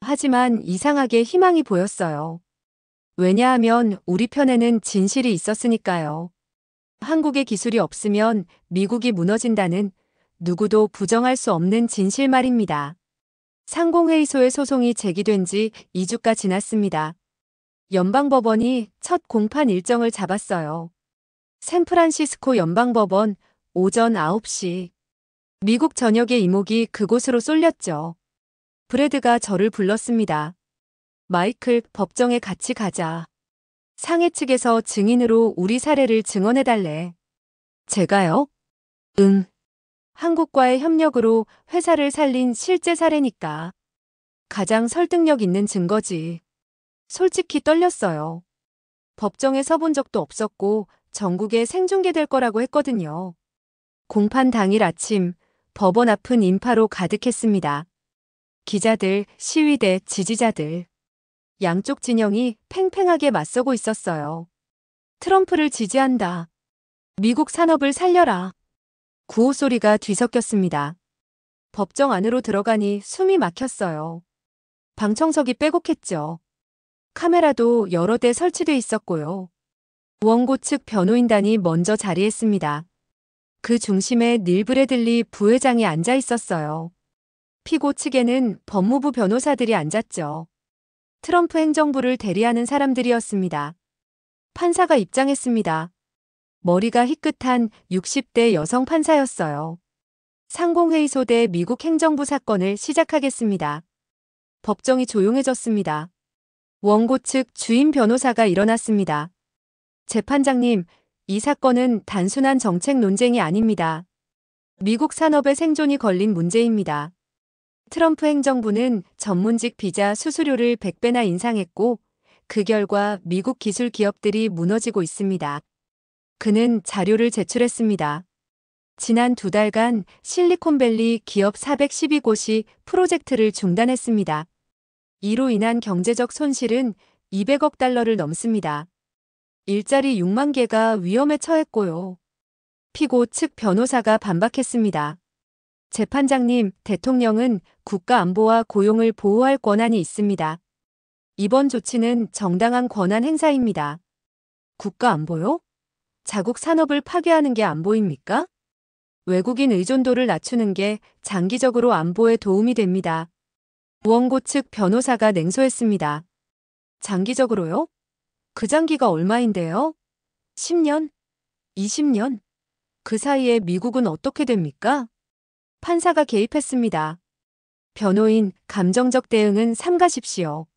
하지만 이상하게 희망이 보였어요. 왜냐하면 우리 편에는 진실이 있었으니까요. 한국의 기술이 없으면 미국이 무너진다는 누구도 부정할 수 없는 진실 말입니다. 상공회의소의 소송이 제기된 지 2주가 지났습니다. 연방법원이 첫 공판 일정을 잡았어요. 샌프란시스코 연방법원 오전 9시. 미국 전역의 이목이 그곳으로 쏠렸죠. 브래드가 저를 불렀습니다. 마이클, 법정에 같이 가자. 상해 측에서 증인으로 우리 사례를 증언해달래. 제가요? 응. 한국과의 협력으로 회사를 살린 실제 사례니까. 가장 설득력 있는 증거지. 솔직히 떨렸어요. 법정에 서본 적도 없었고 전국에 생중계될 거라고 했거든요. 공판 당일 아침 법원 앞은 인파로 가득했습니다. 기자들, 시위대, 지지자들. 양쪽 진영이 팽팽하게 맞서고 있었어요. 트럼프를 지지한다. 미국 산업을 살려라. 구호 소리가 뒤섞였습니다. 법정 안으로 들어가니 숨이 막혔어요. 방청석이 빼곡했죠. 카메라도 여러 대 설치돼 있었고요. 원고 측 변호인단이 먼저 자리했습니다. 그 중심에 닐 브래들리 부회장이 앉아 있었어요. 피고 측에는 법무부 변호사들이 앉았죠. 트럼프 행정부를 대리하는 사람들이었습니다. 판사가 입장했습니다. 머리가 희끗한 60대 여성 판사였어요. 상공회의소 대 미국 행정부 사건을 시작하겠습니다. 법정이 조용해졌습니다. 원고 측 주임 변호사가 일어났습니다. 재판장님, 이 사건은 단순한 정책 논쟁이 아닙니다. 미국 산업의 생존이 걸린 문제입니다. 트럼프 행정부는 전문직 비자 수수료를 100배나 인상했고 그 결과 미국 기술 기업들이 무너지고 있습니다. 그는 자료를 제출했습니다. 지난 2달간 실리콘밸리 기업 412곳이 프로젝트를 중단했습니다. 이로 인한 경제적 손실은 200억 달러를 넘습니다. 일자리 6만 개가 위험에 처했고요. 피고 측 변호사가 반박했습니다. 재판장님, 대통령은 국가 안보와 고용을 보호할 권한이 있습니다. 이번 조치는 정당한 권한 행사입니다. 국가 안보요? 자국 산업을 파괴하는 게 안보입니까? 외국인 의존도를 낮추는 게 장기적으로 안보에 도움이 됩니다. 우원고 측 변호사가 냉소했습니다. 장기적으로요? 그 장기가 얼마인데요? 10년? 20년? 그 사이에 미국은 어떻게 됩니까? 판사가 개입했습니다. 변호인, 감정적 대응은 삼가십시오.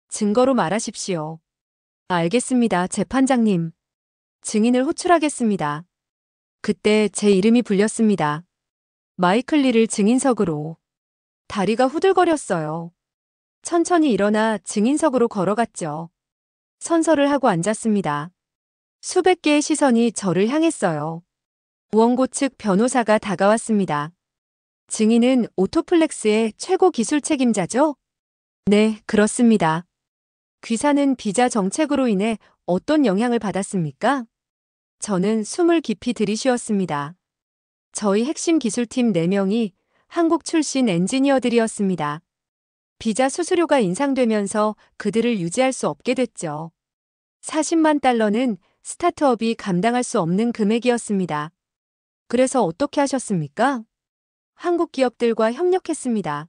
증거로 말하십시오. 알겠습니다, 재판장님. 증인을 호출하겠습니다. 그때 제 이름이 불렸습니다. 마이클 리를 증인석으로. 다리가 후들거렸어요. 천천히 일어나 증인석으로 걸어갔죠. 선서를 하고 앉았습니다. 수백 개의 시선이 저를 향했어요. 우원고 측 변호사가 다가왔습니다. 증인은 오토플렉스의 최고 기술 책임자죠? 네, 그렇습니다. 귀사는 비자 정책으로 인해 어떤 영향을 받았습니까? 저는 숨을 깊이 들이쉬었습니다. 저희 핵심 기술팀 4명이 한국 출신 엔지니어들이었습니다. 비자 수수료가 인상되면서 그들을 유지할 수 없게 됐죠. 40만 달러는 스타트업이 감당할 수 없는 금액이었습니다. 그래서 어떻게 하셨습니까? 한국 기업들과 협력했습니다.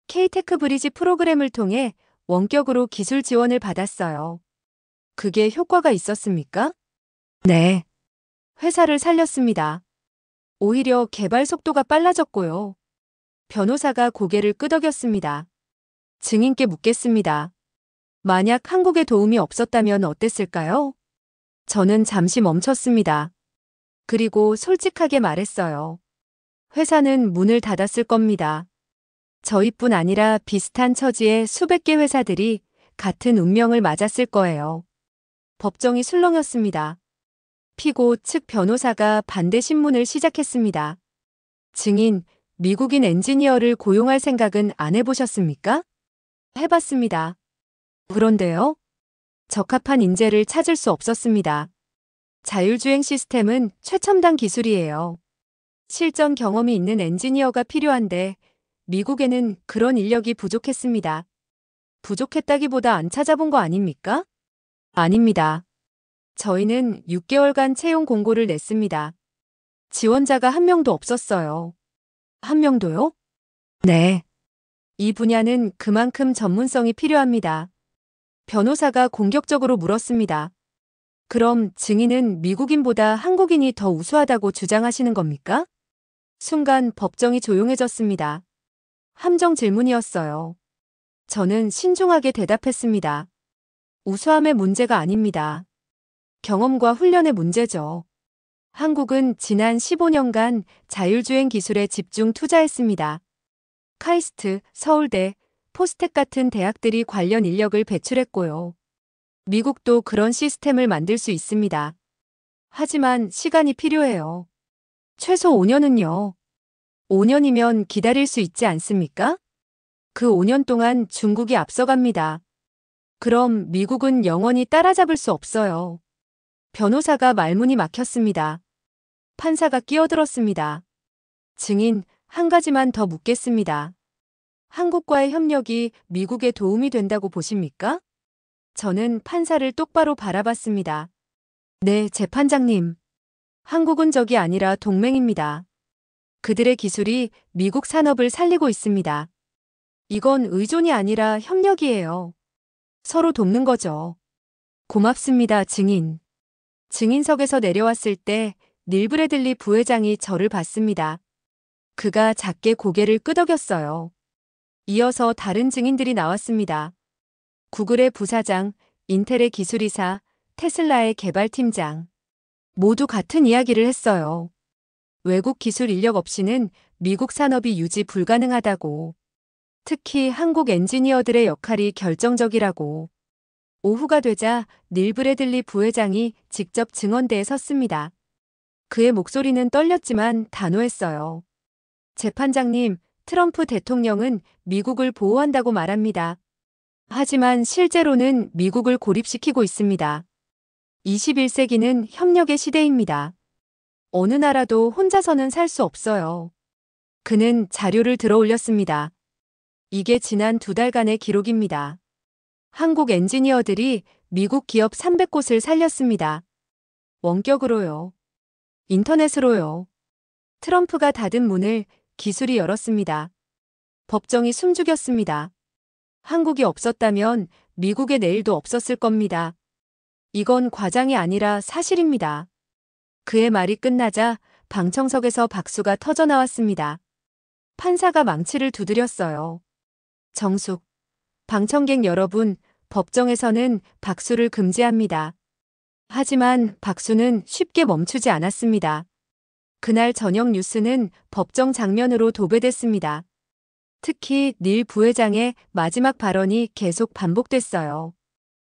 K-테크 브리지 프로그램을 통해 원격으로 기술 지원을 받았어요. 그게 효과가 있었습니까? 네. 회사를 살렸습니다. 오히려 개발 속도가 빨라졌고요. 변호사가 고개를 끄덕였습니다. 증인께 묻겠습니다. 만약 한국에 도움이 없었다면 어땠을까요? 저는 잠시 멈췄습니다. 그리고 솔직하게 말했어요. 회사는 문을 닫았을 겁니다. 저희뿐 아니라 비슷한 처지의 수백 개 회사들이 같은 운명을 맞았을 거예요. 법정이 술렁였습니다. 피고 측 변호사가 반대 신문을 시작했습니다. 증인, 미국인 엔지니어를 고용할 생각은 안 해보셨습니까? 해봤습니다. 그런데요? 적합한 인재를 찾을 수 없었습니다. 자율주행 시스템은 최첨단 기술이에요. 실전 경험이 있는 엔지니어가 필요한데 미국에는 그런 인력이 부족했습니다. 부족했다기보다 안 찾아본 거 아닙니까? 아닙니다. 저희는 6개월간 채용 공고를 냈습니다. 지원자가 한 명도 없었어요. 한 명도요? 네. 이 분야는 그만큼 전문성이 필요합니다. 변호사가 공격적으로 물었습니다. 그럼 증인은 미국인보다 한국인이 더 우수하다고 주장하시는 겁니까? 순간 법정이 조용해졌습니다. 함정 질문이었어요. 저는 신중하게 대답했습니다. 우수함의 문제가 아닙니다. 경험과 훈련의 문제죠. 한국은 지난 15년간 자율주행 기술에 집중 투자했습니다. 카이스트, 서울대, 포스텍 같은 대학들이 관련 인력을 배출했고요. 미국도 그런 시스템을 만들 수 있습니다. 하지만 시간이 필요해요. 최소 5년은요. 5년이면 기다릴 수 있지 않습니까? 그 5년 동안 중국이 앞서갑니다. 그럼 미국은 영원히 따라잡을 수 없어요. 변호사가 말문이 막혔습니다. 판사가 끼어들었습니다. 증인, 한 가지만 더 묻겠습니다. 한국과의 협력이 미국에 도움이 된다고 보십니까? 저는 판사를 똑바로 바라봤습니다. 네, 재판장님. 한국은 적이 아니라 동맹입니다. 그들의 기술이 미국 산업을 살리고 있습니다. 이건 의존이 아니라 협력이에요. 서로 돕는 거죠. 고맙습니다, 증인. 증인석에서 내려왔을 때 닐 브래들리 부회장이 저를 봤습니다. 그가 작게 고개를 끄덕였어요. 이어서 다른 증인들이 나왔습니다. 구글의 부사장, 인텔의 기술이사, 테슬라의 개발팀장. 모두 같은 이야기를 했어요. 외국 기술 인력 없이는 미국 산업이 유지 불가능하다고. 특히 한국 엔지니어들의 역할이 결정적이라고. 오후가 되자 닐 브래들리 부회장이 직접 증언대에 섰습니다. 그의 목소리는 떨렸지만 단호했어요. 재판장님, 트럼프 대통령은 미국을 보호한다고 말합니다. 하지만 실제로는 미국을 고립시키고 있습니다. 21세기는 협력의 시대입니다. 어느 나라도 혼자서는 살 수 없어요. 그는 자료를 들어 올렸습니다. 이게 지난 2달간의 기록입니다. 한국 엔지니어들이 미국 기업 300곳을 살렸습니다. 원격으로요. 인터넷으로요. 트럼프가 닫은 문을 기술이 열었습니다. 법정이 숨죽였습니다. 한국이 없었다면 미국의 내일도 없었을 겁니다. 이건 과장이 아니라 사실입니다. 그의 말이 끝나자 방청석에서 박수가 터져 나왔습니다. 판사가 망치를 두드렸어요. 정숙, 방청객 여러분, 법정에서는 박수를 금지합니다. 하지만 박수는 쉽게 멈추지 않았습니다. 그날 저녁 뉴스는 법정 장면으로 도배됐습니다. 특히 닐 부회장의 마지막 발언이 계속 반복됐어요.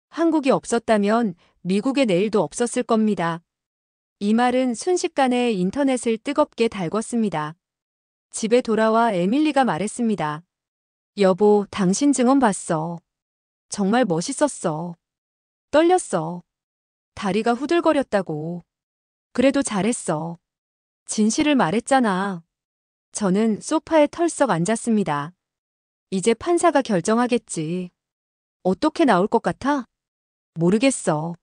한국이 없었다면 미국의 내일도 없었을 겁니다. 이 말은 순식간에 인터넷을 뜨겁게 달궜습니다. 집에 돌아와 에밀리가 말했습니다. 여보, 당신 증언 봤어. 정말 멋있었어. 떨렸어. 다리가 후들거렸다고. 그래도 잘했어. 진실을 말했잖아. 저는 소파에 털썩 앉았습니다. 이제 판사가 결정하겠지. 어떻게 나올 것 같아? 모르겠어.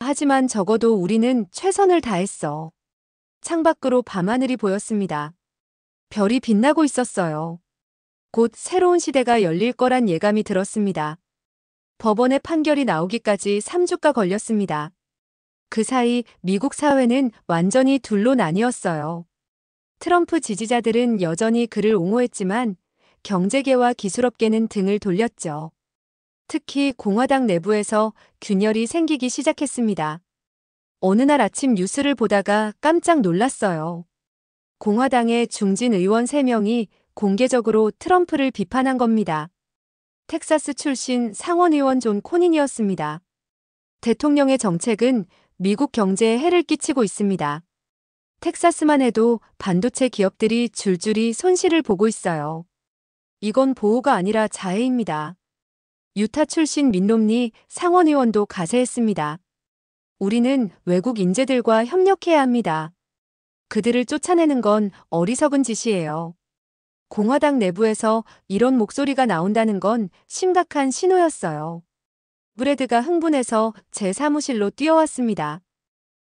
하지만 적어도 우리는 최선을 다했어. 창밖으로 밤하늘이 보였습니다. 별이 빛나고 있었어요. 곧 새로운 시대가 열릴 거란 예감이 들었습니다. 법원의 판결이 나오기까지 3주가 걸렸습니다. 그 사이 미국 사회는 완전히 둘로 나뉘었어요. 트럼프 지지자들은 여전히 그를 옹호했지만 경제계와 기술업계는 등을 돌렸죠. 특히 공화당 내부에서 균열이 생기기 시작했습니다. 어느 날 아침 뉴스를 보다가 깜짝 놀랐어요. 공화당의 중진 의원 3명이 공개적으로 트럼프를 비판한 겁니다. 텍사스 출신 상원의원 존 코닌이었습니다. 대통령의 정책은 미국 경제에 해를 끼치고 있습니다. 텍사스만 해도 반도체 기업들이 줄줄이 손실을 보고 있어요. 이건 보호가 아니라 자해입니다. 유타 출신 민rom니 상원의원도 가세했습니다. 우리는 외국 인재들과 협력해야 합니다. 그들을 쫓아내는 건 어리석은 짓이에요. 공화당 내부에서 이런 목소리가 나온다는 건 심각한 신호였어요. 브래드가 흥분해서 제 사무실로 뛰어왔습니다.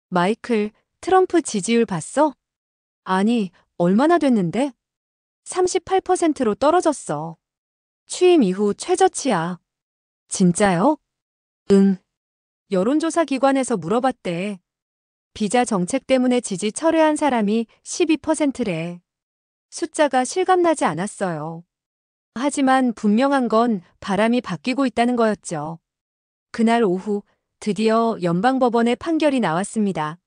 마이클, 트럼프 지지율 봤어? 아니, 얼마나 됐는데? 38%로 떨어졌어. 취임 이후 최저치야. 진짜요? 응. 여론조사 기관에서 물어봤대. 비자 정책 때문에 지지 철회한 사람이 12%래. 숫자가 실감나지 않았어요. 하지만 분명한 건 바람이 바뀌고 있다는 거였죠. 그날 오후 드디어 연방법원의 판결이 나왔습니다.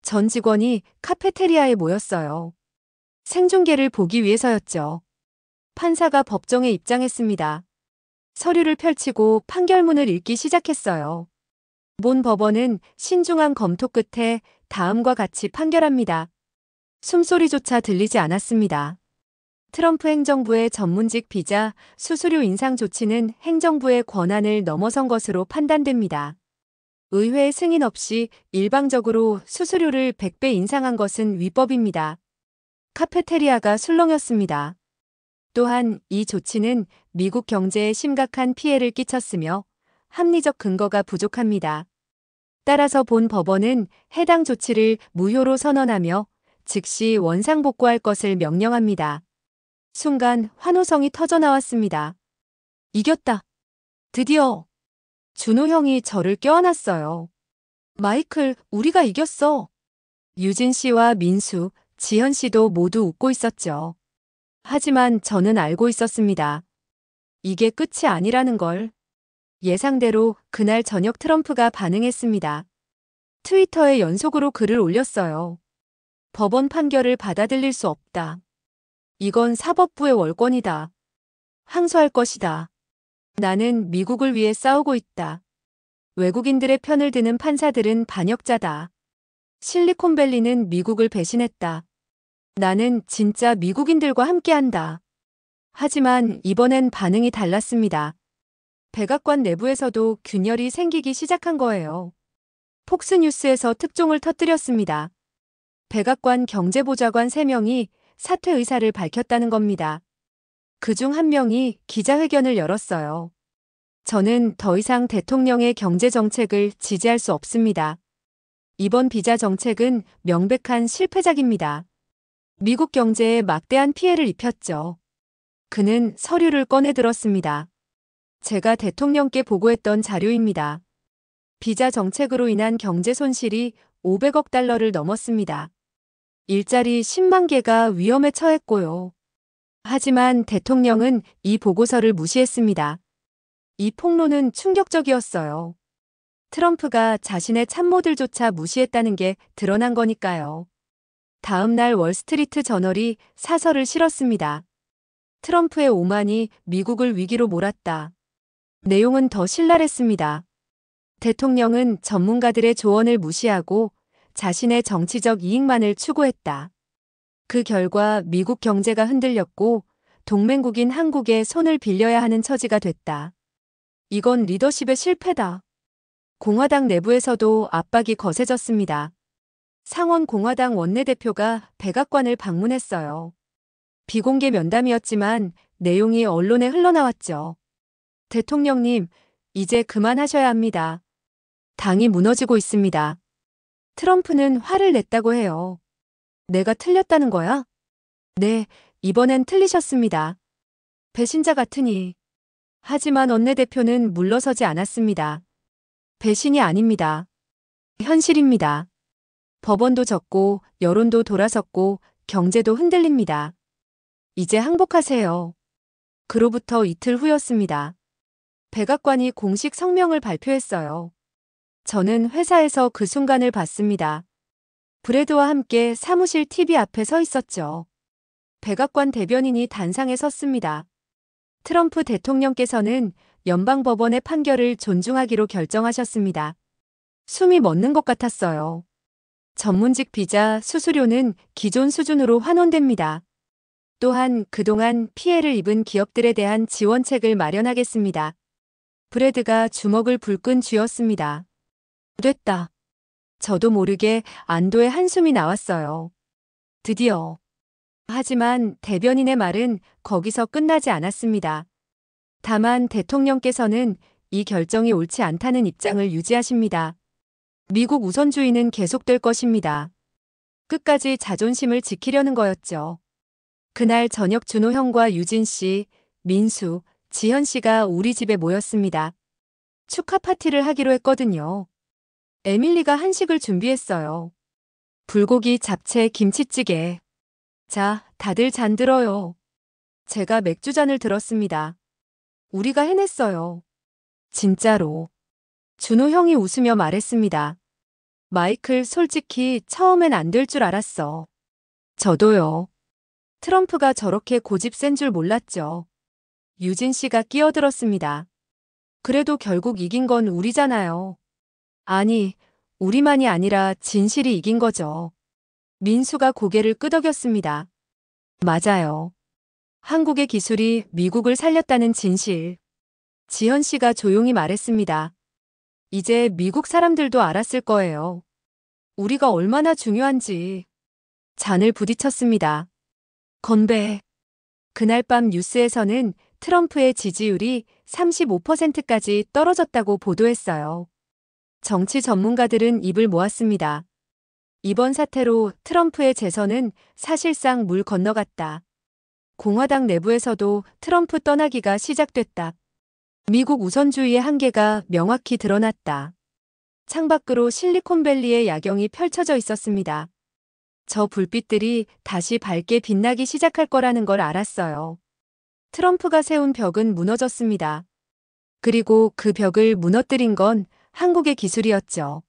전 직원이 카페테리아에 모였어요. 생중계를 보기 위해서였죠. 판사가 법정에 입장했습니다. 서류를 펼치고 판결문을 읽기 시작했어요. 본 법원은 신중한 검토 끝에 다음과 같이 판결합니다. 숨소리조차 들리지 않았습니다. 트럼프 행정부의 전문직 비자 수수료 인상 조치는 행정부의 권한을 넘어선 것으로 판단됩니다. 의회 승인 없이 일방적으로 수수료를 100배 인상한 것은 위법입니다. 카페테리아가 술렁였습니다. 또한 이 조치는 미국 경제에 심각한 피해를 끼쳤으며 합리적 근거가 부족합니다. 따라서 본 법원은 해당 조치를 무효로 선언하며 즉시 원상복구할 것을 명령합니다. 순간 환호성이 터져나왔습니다. 이겼다. 드디어. 준호 형이 저를 껴안았어요. 마이클, 우리가 이겼어. 유진 씨와 민수, 지현 씨도 모두 웃고 있었죠. 하지만 저는 알고 있었습니다. 이게 끝이 아니라는 걸. 예상대로 그날 저녁 트럼프가 반응했습니다. 트위터에 연속으로 글을 올렸어요. 법원 판결을 받아들일 수 없다. 이건 사법부의 월권이다. 항소할 것이다. 나는 미국을 위해 싸우고 있다. 외국인들의 편을 드는 판사들은 반역자다. 실리콘밸리는 미국을 배신했다. 나는 진짜 미국인들과 함께한다. 하지만 이번엔 반응이 달랐습니다. 백악관 내부에서도 균열이 생기기 시작한 거예요. 폭스뉴스에서 특종을 터뜨렸습니다. 백악관 경제보좌관 3명이 사퇴 의사를 밝혔다는 겁니다. 그중 한 명이 기자회견을 열었어요. 저는 더 이상 대통령의 경제정책을 지지할 수 없습니다. 이번 비자 정책은 명백한 실패작입니다. 미국 경제에 막대한 피해를 입혔죠. 그는 서류를 꺼내 들었습니다. 제가 대통령께 보고했던 자료입니다. 비자 정책으로 인한 경제 손실이 500억 달러를 넘었습니다. 일자리 10만 개가 위험에 처했고요. 하지만 대통령은 이 보고서를 무시했습니다. 이 폭로는 충격적이었어요. 트럼프가 자신의 참모들조차 무시했다는 게 드러난 거니까요. 다음 날 월스트리트 저널이 사설을 실었습니다. 트럼프의 오만이 미국을 위기로 몰았다. 내용은 더 신랄했습니다. 대통령은 전문가들의 조언을 무시하고 자신의 정치적 이익만을 추구했다. 그 결과 미국 경제가 흔들렸고 동맹국인 한국에 손을 빌려야 하는 처지가 됐다. 이건 리더십의 실패다. 공화당 내부에서도 압박이 거세졌습니다. 상원 공화당 원내대표가 백악관을 방문했어요. 비공개 면담이었지만 내용이 언론에 흘러나왔죠. 대통령님, 이제 그만하셔야 합니다. 당이 무너지고 있습니다. 트럼프는 화를 냈다고 해요. 내가 틀렸다는 거야? 네, 이번엔 틀리셨습니다. 배신자 같으니. 하지만 원내대표는 물러서지 않았습니다. 배신이 아닙니다. 현실입니다. 법원도 졌고 여론도 돌아섰고 경제도 흔들립니다. 이제 항복하세요. 그로부터 이틀 후였습니다. 백악관이 공식 성명을 발표했어요. 저는 회사에서 그 순간을 봤습니다. 브래드와 함께 사무실 TV 앞에 서 있었죠. 백악관 대변인이 단상에 섰습니다. 트럼프 대통령께서는 연방법원의 판결을 존중하기로 결정하셨습니다. 숨이 멎는 것 같았어요. 전문직 비자 수수료는 기존 수준으로 환원됩니다. 또한 그동안 피해를 입은 기업들에 대한 지원책을 마련하겠습니다. 브래드가 주먹을 불끈 쥐었습니다. 됐다. 저도 모르게 안도의 한숨이 나왔어요. 드디어. 하지만 대변인의 말은 거기서 끝나지 않았습니다. 다만 대통령께서는 이 결정이 옳지 않다는 입장을 유지하십니다. 미국 우선주의는 계속될 것입니다. 끝까지 자존심을 지키려는 거였죠. 그날 저녁 준호 형과 유진 씨, 민수, 지현 씨가 우리 집에 모였습니다. 축하 파티를 하기로 했거든요. 에밀리가 한식을 준비했어요. 불고기, 잡채, 김치찌개. 자, 다들 잔 들어요. 제가 맥주잔을 들었습니다. 우리가 해냈어요. 진짜로. 준호 형이 웃으며 말했습니다. 마이클, 솔직히 처음엔 안 될 줄 알았어. 저도요. 트럼프가 저렇게 고집 센 줄 몰랐죠. 유진 씨가 끼어들었습니다. 그래도 결국 이긴 건 우리잖아요. 아니, 우리만이 아니라 진실이 이긴 거죠. 민수가 고개를 끄덕였습니다. 맞아요. 한국의 기술이 미국을 살렸다는 진실. 지현 씨가 조용히 말했습니다. 이제 미국 사람들도 알았을 거예요. 우리가 얼마나 중요한지. 잔을 부딪혔습니다. 건배. 그날 밤 뉴스에서는 트럼프의 지지율이 35%까지 떨어졌다고 보도했어요. 정치 전문가들은 입을 모았습니다. 이번 사태로 트럼프의 재선은 사실상 물 건너갔다. 공화당 내부에서도 트럼프 떠나기가 시작됐다. 미국 우선주의의 한계가 명확히 드러났다. 창밖으로 실리콘밸리의 야경이 펼쳐져 있었습니다. 저 불빛들이 다시 밝게 빛나기 시작할 거라는 걸 알았어요. 트럼프가 세운 벽은 무너졌습니다. 그리고 그 벽을 무너뜨린 건 한국의 기술이었죠.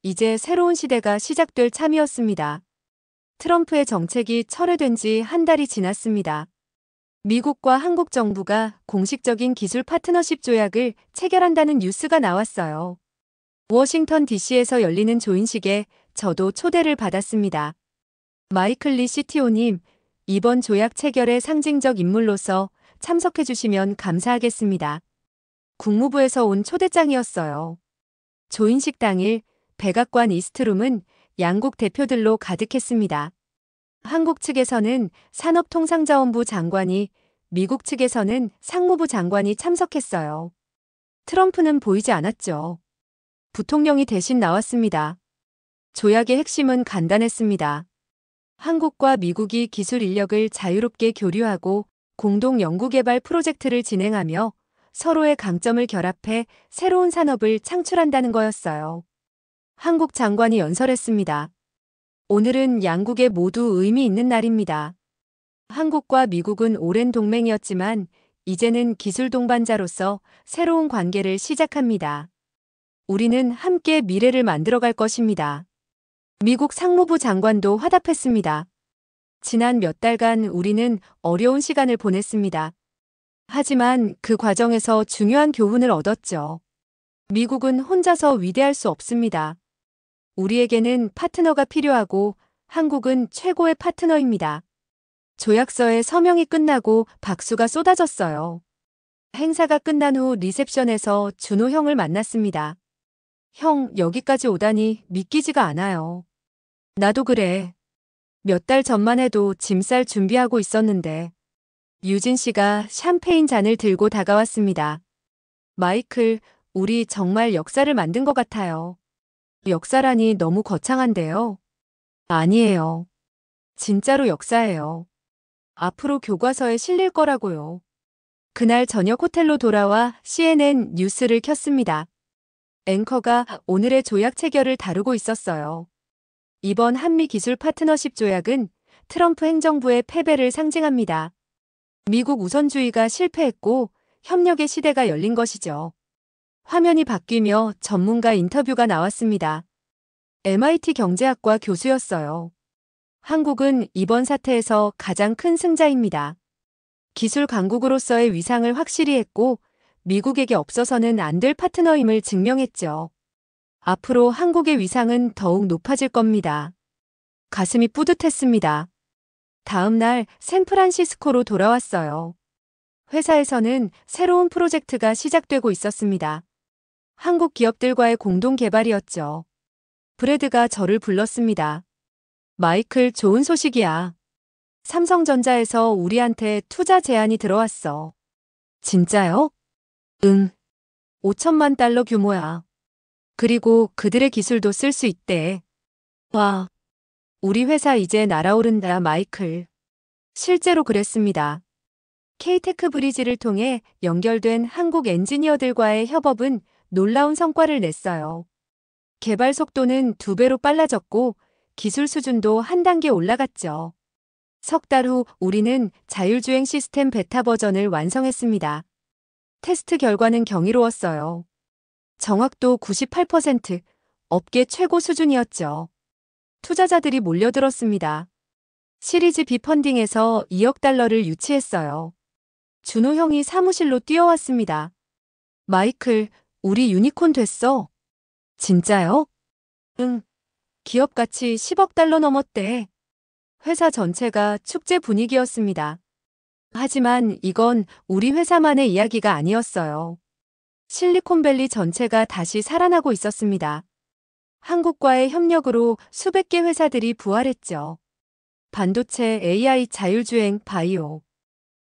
이제 새로운 시대가 시작될 참이었습니다. 트럼프의 정책이 철회된 지 한 달이 지났습니다. 미국과 한국 정부가 공식적인 기술 파트너십 조약을 체결한다는 뉴스가 나왔어요. 워싱턴 DC에서 열리는 조인식에 저도 초대를 받았습니다. 마이클 리 CTO님, 이번 조약 체결의 상징적 인물로서 참석해 주시면 감사하겠습니다. 국무부에서 온 초대장이었어요. 조인식 당일 백악관 이스트룸은 양국 대표들로 가득했습니다. 한국 측에서는 산업통상자원부 장관이, 미국 측에서는 상무부 장관이 참석했어요. 트럼프는 보이지 않았죠. 부통령이 대신 나왔습니다. 조약의 핵심은 간단했습니다. 한국과 미국이 기술 인력을 자유롭게 교류하고 공동 연구개발 프로젝트를 진행하며 서로의 강점을 결합해 새로운 산업을 창출한다는 거였어요. 한국 장관이 연설했습니다. 오늘은 양국에 모두 의미 있는 날입니다. 한국과 미국은 오랜 동맹이었지만 이제는 기술 동반자로서 새로운 관계를 시작합니다. 우리는 함께 미래를 만들어갈 것입니다. 미국 상무부 장관도 화답했습니다. 지난 몇 달간 우리는 어려운 시간을 보냈습니다. 하지만 그 과정에서 중요한 교훈을 얻었죠. 미국은 혼자서 위대할 수 없습니다. 우리에게는 파트너가 필요하고 한국은 최고의 파트너입니다. 조약서에 서명이 끝나고 박수가 쏟아졌어요. 행사가 끝난 후 리셉션에서 준호 형을 만났습니다. 형, 여기까지 오다니 믿기지가 않아요. 나도 그래. 몇 달 전만 해도 짐 쌀 준비하고 있었는데. 유진 씨가 샴페인 잔을 들고 다가왔습니다. 마이클, 우리 정말 역사를 만든 것 같아요. 역사라니 너무 거창한데요. 아니에요. 진짜로 역사예요. 앞으로 교과서에 실릴 거라고요. 그날 저녁 호텔로 돌아와 CNN 뉴스를 켰습니다. 앵커가 오늘의 조약 체결을 다루고 있었어요. 이번 한미 기술 파트너십 조약은 트럼프 행정부의 패배를 상징합니다. 미국 우선주의가 실패했고 협력의 시대가 열린 것이죠. 화면이 바뀌며 전문가 인터뷰가 나왔습니다. MIT 경제학과 교수였어요. 한국은 이번 사태에서 가장 큰 승자입니다. 기술 강국으로서의 위상을 확실히 했고 미국에게 없어서는 안 될 파트너임을 증명했죠. 앞으로 한국의 위상은 더욱 높아질 겁니다. 가슴이 뿌듯했습니다. 다음 날 샌프란시스코로 돌아왔어요. 회사에서는 새로운 프로젝트가 시작되고 있었습니다. 한국 기업들과의 공동 개발이었죠. 브래드가 저를 불렀습니다. 마이클, 좋은 소식이야. 삼성전자에서 우리한테 투자 제안이 들어왔어. 진짜요? 응. 5천만 달러 규모야. 그리고 그들의 기술도 쓸 수 있대. 와. 우리 회사 이제 날아오른다, 마이클. 실제로 그랬습니다. K-테크 브리지를 통해 연결된 한국 엔지니어들과의 협업은 놀라운 성과를 냈어요. 개발 속도는 2배로 빨라졌고 기술 수준도 한 단계 올라갔죠. 석 달 후 우리는 자율주행 시스템 베타 버전을 완성했습니다. 테스트 결과는 경이로웠어요. 정확도 98%, 업계 최고 수준이었죠. 투자자들이 몰려들었습니다. 시리즈 B 펀딩에서 2억 달러를 유치했어요. 준호 형이 사무실로 뛰어왔습니다. 마이클, 우리 유니콘 됐어. 진짜요? 응. 기업 가치 10억 달러 넘었대. 회사 전체가 축제 분위기였습니다. 하지만 이건 우리 회사만의 이야기가 아니었어요. 실리콘밸리 전체가 다시 살아나고 있었습니다. 한국과의 협력으로 수백 개 회사들이 부활했죠. 반도체, AI, 자율주행, 바이오.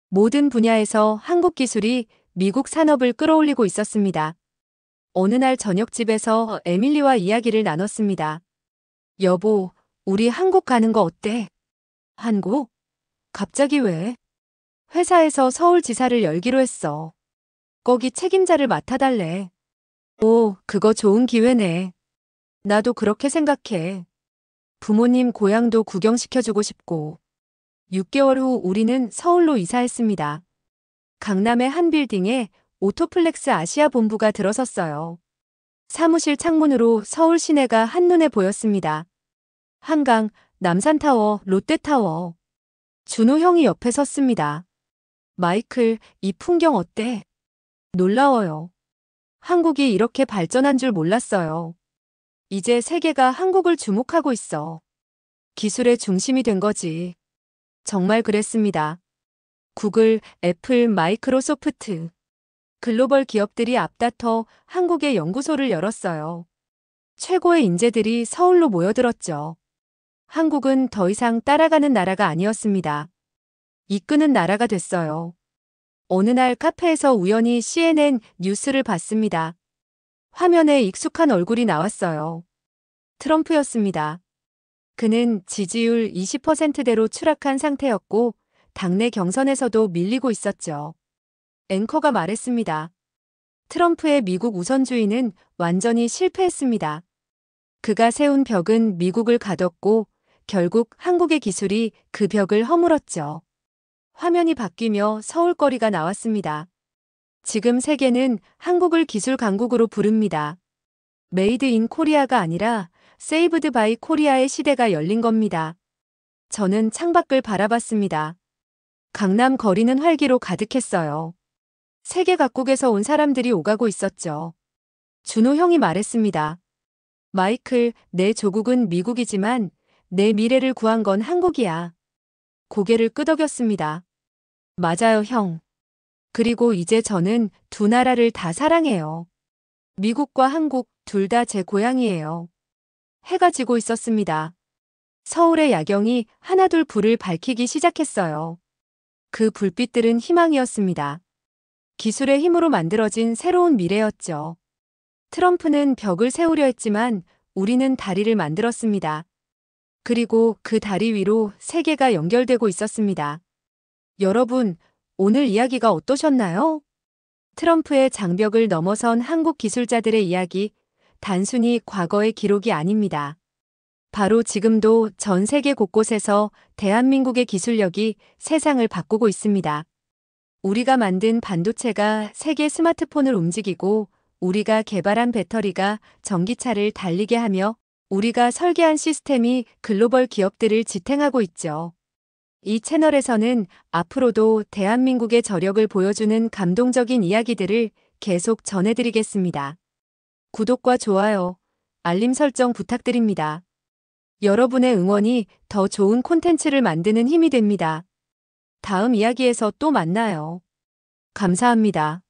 모든 분야에서 한국 기술이 미국 산업을 끌어올리고 있었습니다. 어느 날 저녁집에서 에밀리와 이야기를 나눴습니다. 여보, 우리 한국 가는 거 어때? 한국? 갑자기 왜? 회사에서 서울지사를 열기로 했어. 거기 책임자를 맡아달래. 오, 그거 좋은 기회네. 나도 그렇게 생각해. 부모님 고향도 구경시켜주고 싶고. 6개월 후 우리는 서울로 이사했습니다. 강남의 한 빌딩에 오토플렉스 아시아 본부가 들어섰어요. 사무실 창문으로 서울 시내가 한눈에 보였습니다. 한강, 남산타워, 롯데타워. 준호 형이 옆에 섰습니다. 마이클, 이 풍경 어때? 놀라워요. 한국이 이렇게 발전한 줄 몰랐어요. 이제 세계가 한국을 주목하고 있어. 기술의 중심이 된 거지. 정말 그랬습니다. 구글, 애플, 마이크로소프트. 글로벌 기업들이 앞다퉈 한국에 연구소를 열었어요. 최고의 인재들이 서울로 모여들었죠. 한국은 더 이상 따라가는 나라가 아니었습니다. 이끄는 나라가 됐어요. 어느 날 카페에서 우연히 CNN 뉴스를 봤습니다. 화면에 익숙한 얼굴이 나왔어요. 트럼프였습니다. 그는 지지율 20%대로 추락한 상태였고 당내 경선에서도 밀리고 있었죠. 앵커가 말했습니다. 트럼프의 미국 우선주의는 완전히 실패했습니다. 그가 세운 벽은 미국을 가뒀고 결국 한국의 기술이 그 벽을 허물었죠. 화면이 바뀌며 서울거리가 나왔습니다. 지금 세계는 한국을 기술 강국으로 부릅니다. 메이드 인 코리아가 아니라 세이브드 바이 코리아의 시대가 열린 겁니다. 저는 창밖을 바라봤습니다. 강남 거리는 활기로 가득했어요. 세계 각국에서 온 사람들이 오가고 있었죠. 준호 형이 말했습니다. 마이클, 내 조국은 미국이지만 내 미래를 구한 건 한국이야. 고개를 끄덕였습니다. 맞아요, 형. 그리고 이제 저는 두 나라를 다 사랑해요. 미국과 한국 둘 다 제 고향이에요. 해가 지고 있었습니다. 서울의 야경이 하나둘 불을 밝히기 시작했어요. 그 불빛들은 희망이었습니다. 기술의 힘으로 만들어진 새로운 미래였죠. 트럼프는 벽을 세우려 했지만 우리는 다리를 만들었습니다. 그리고 그 다리 위로 세계가 연결되고 있었습니다. 여러분, 오늘 이야기가 어떠셨나요? 트럼프의 장벽을 넘어선 한국 기술자들의 이야기, 단순히 과거의 기록이 아닙니다. 바로 지금도 전 세계 곳곳에서 대한민국의 기술력이 세상을 바꾸고 있습니다. 우리가 만든 반도체가 세계 스마트폰을 움직이고 우리가 개발한 배터리가 전기차를 달리게 하며 우리가 설계한 시스템이 글로벌 기업들을 지탱하고 있죠. 이 채널에서는 앞으로도 대한민국의 저력을 보여주는 감동적인 이야기들을 계속 전해드리겠습니다. 구독과 좋아요, 알림 설정 부탁드립니다. 여러분의 응원이 더 좋은 콘텐츠를 만드는 힘이 됩니다. 다음 이야기에서 또 만나요. 감사합니다.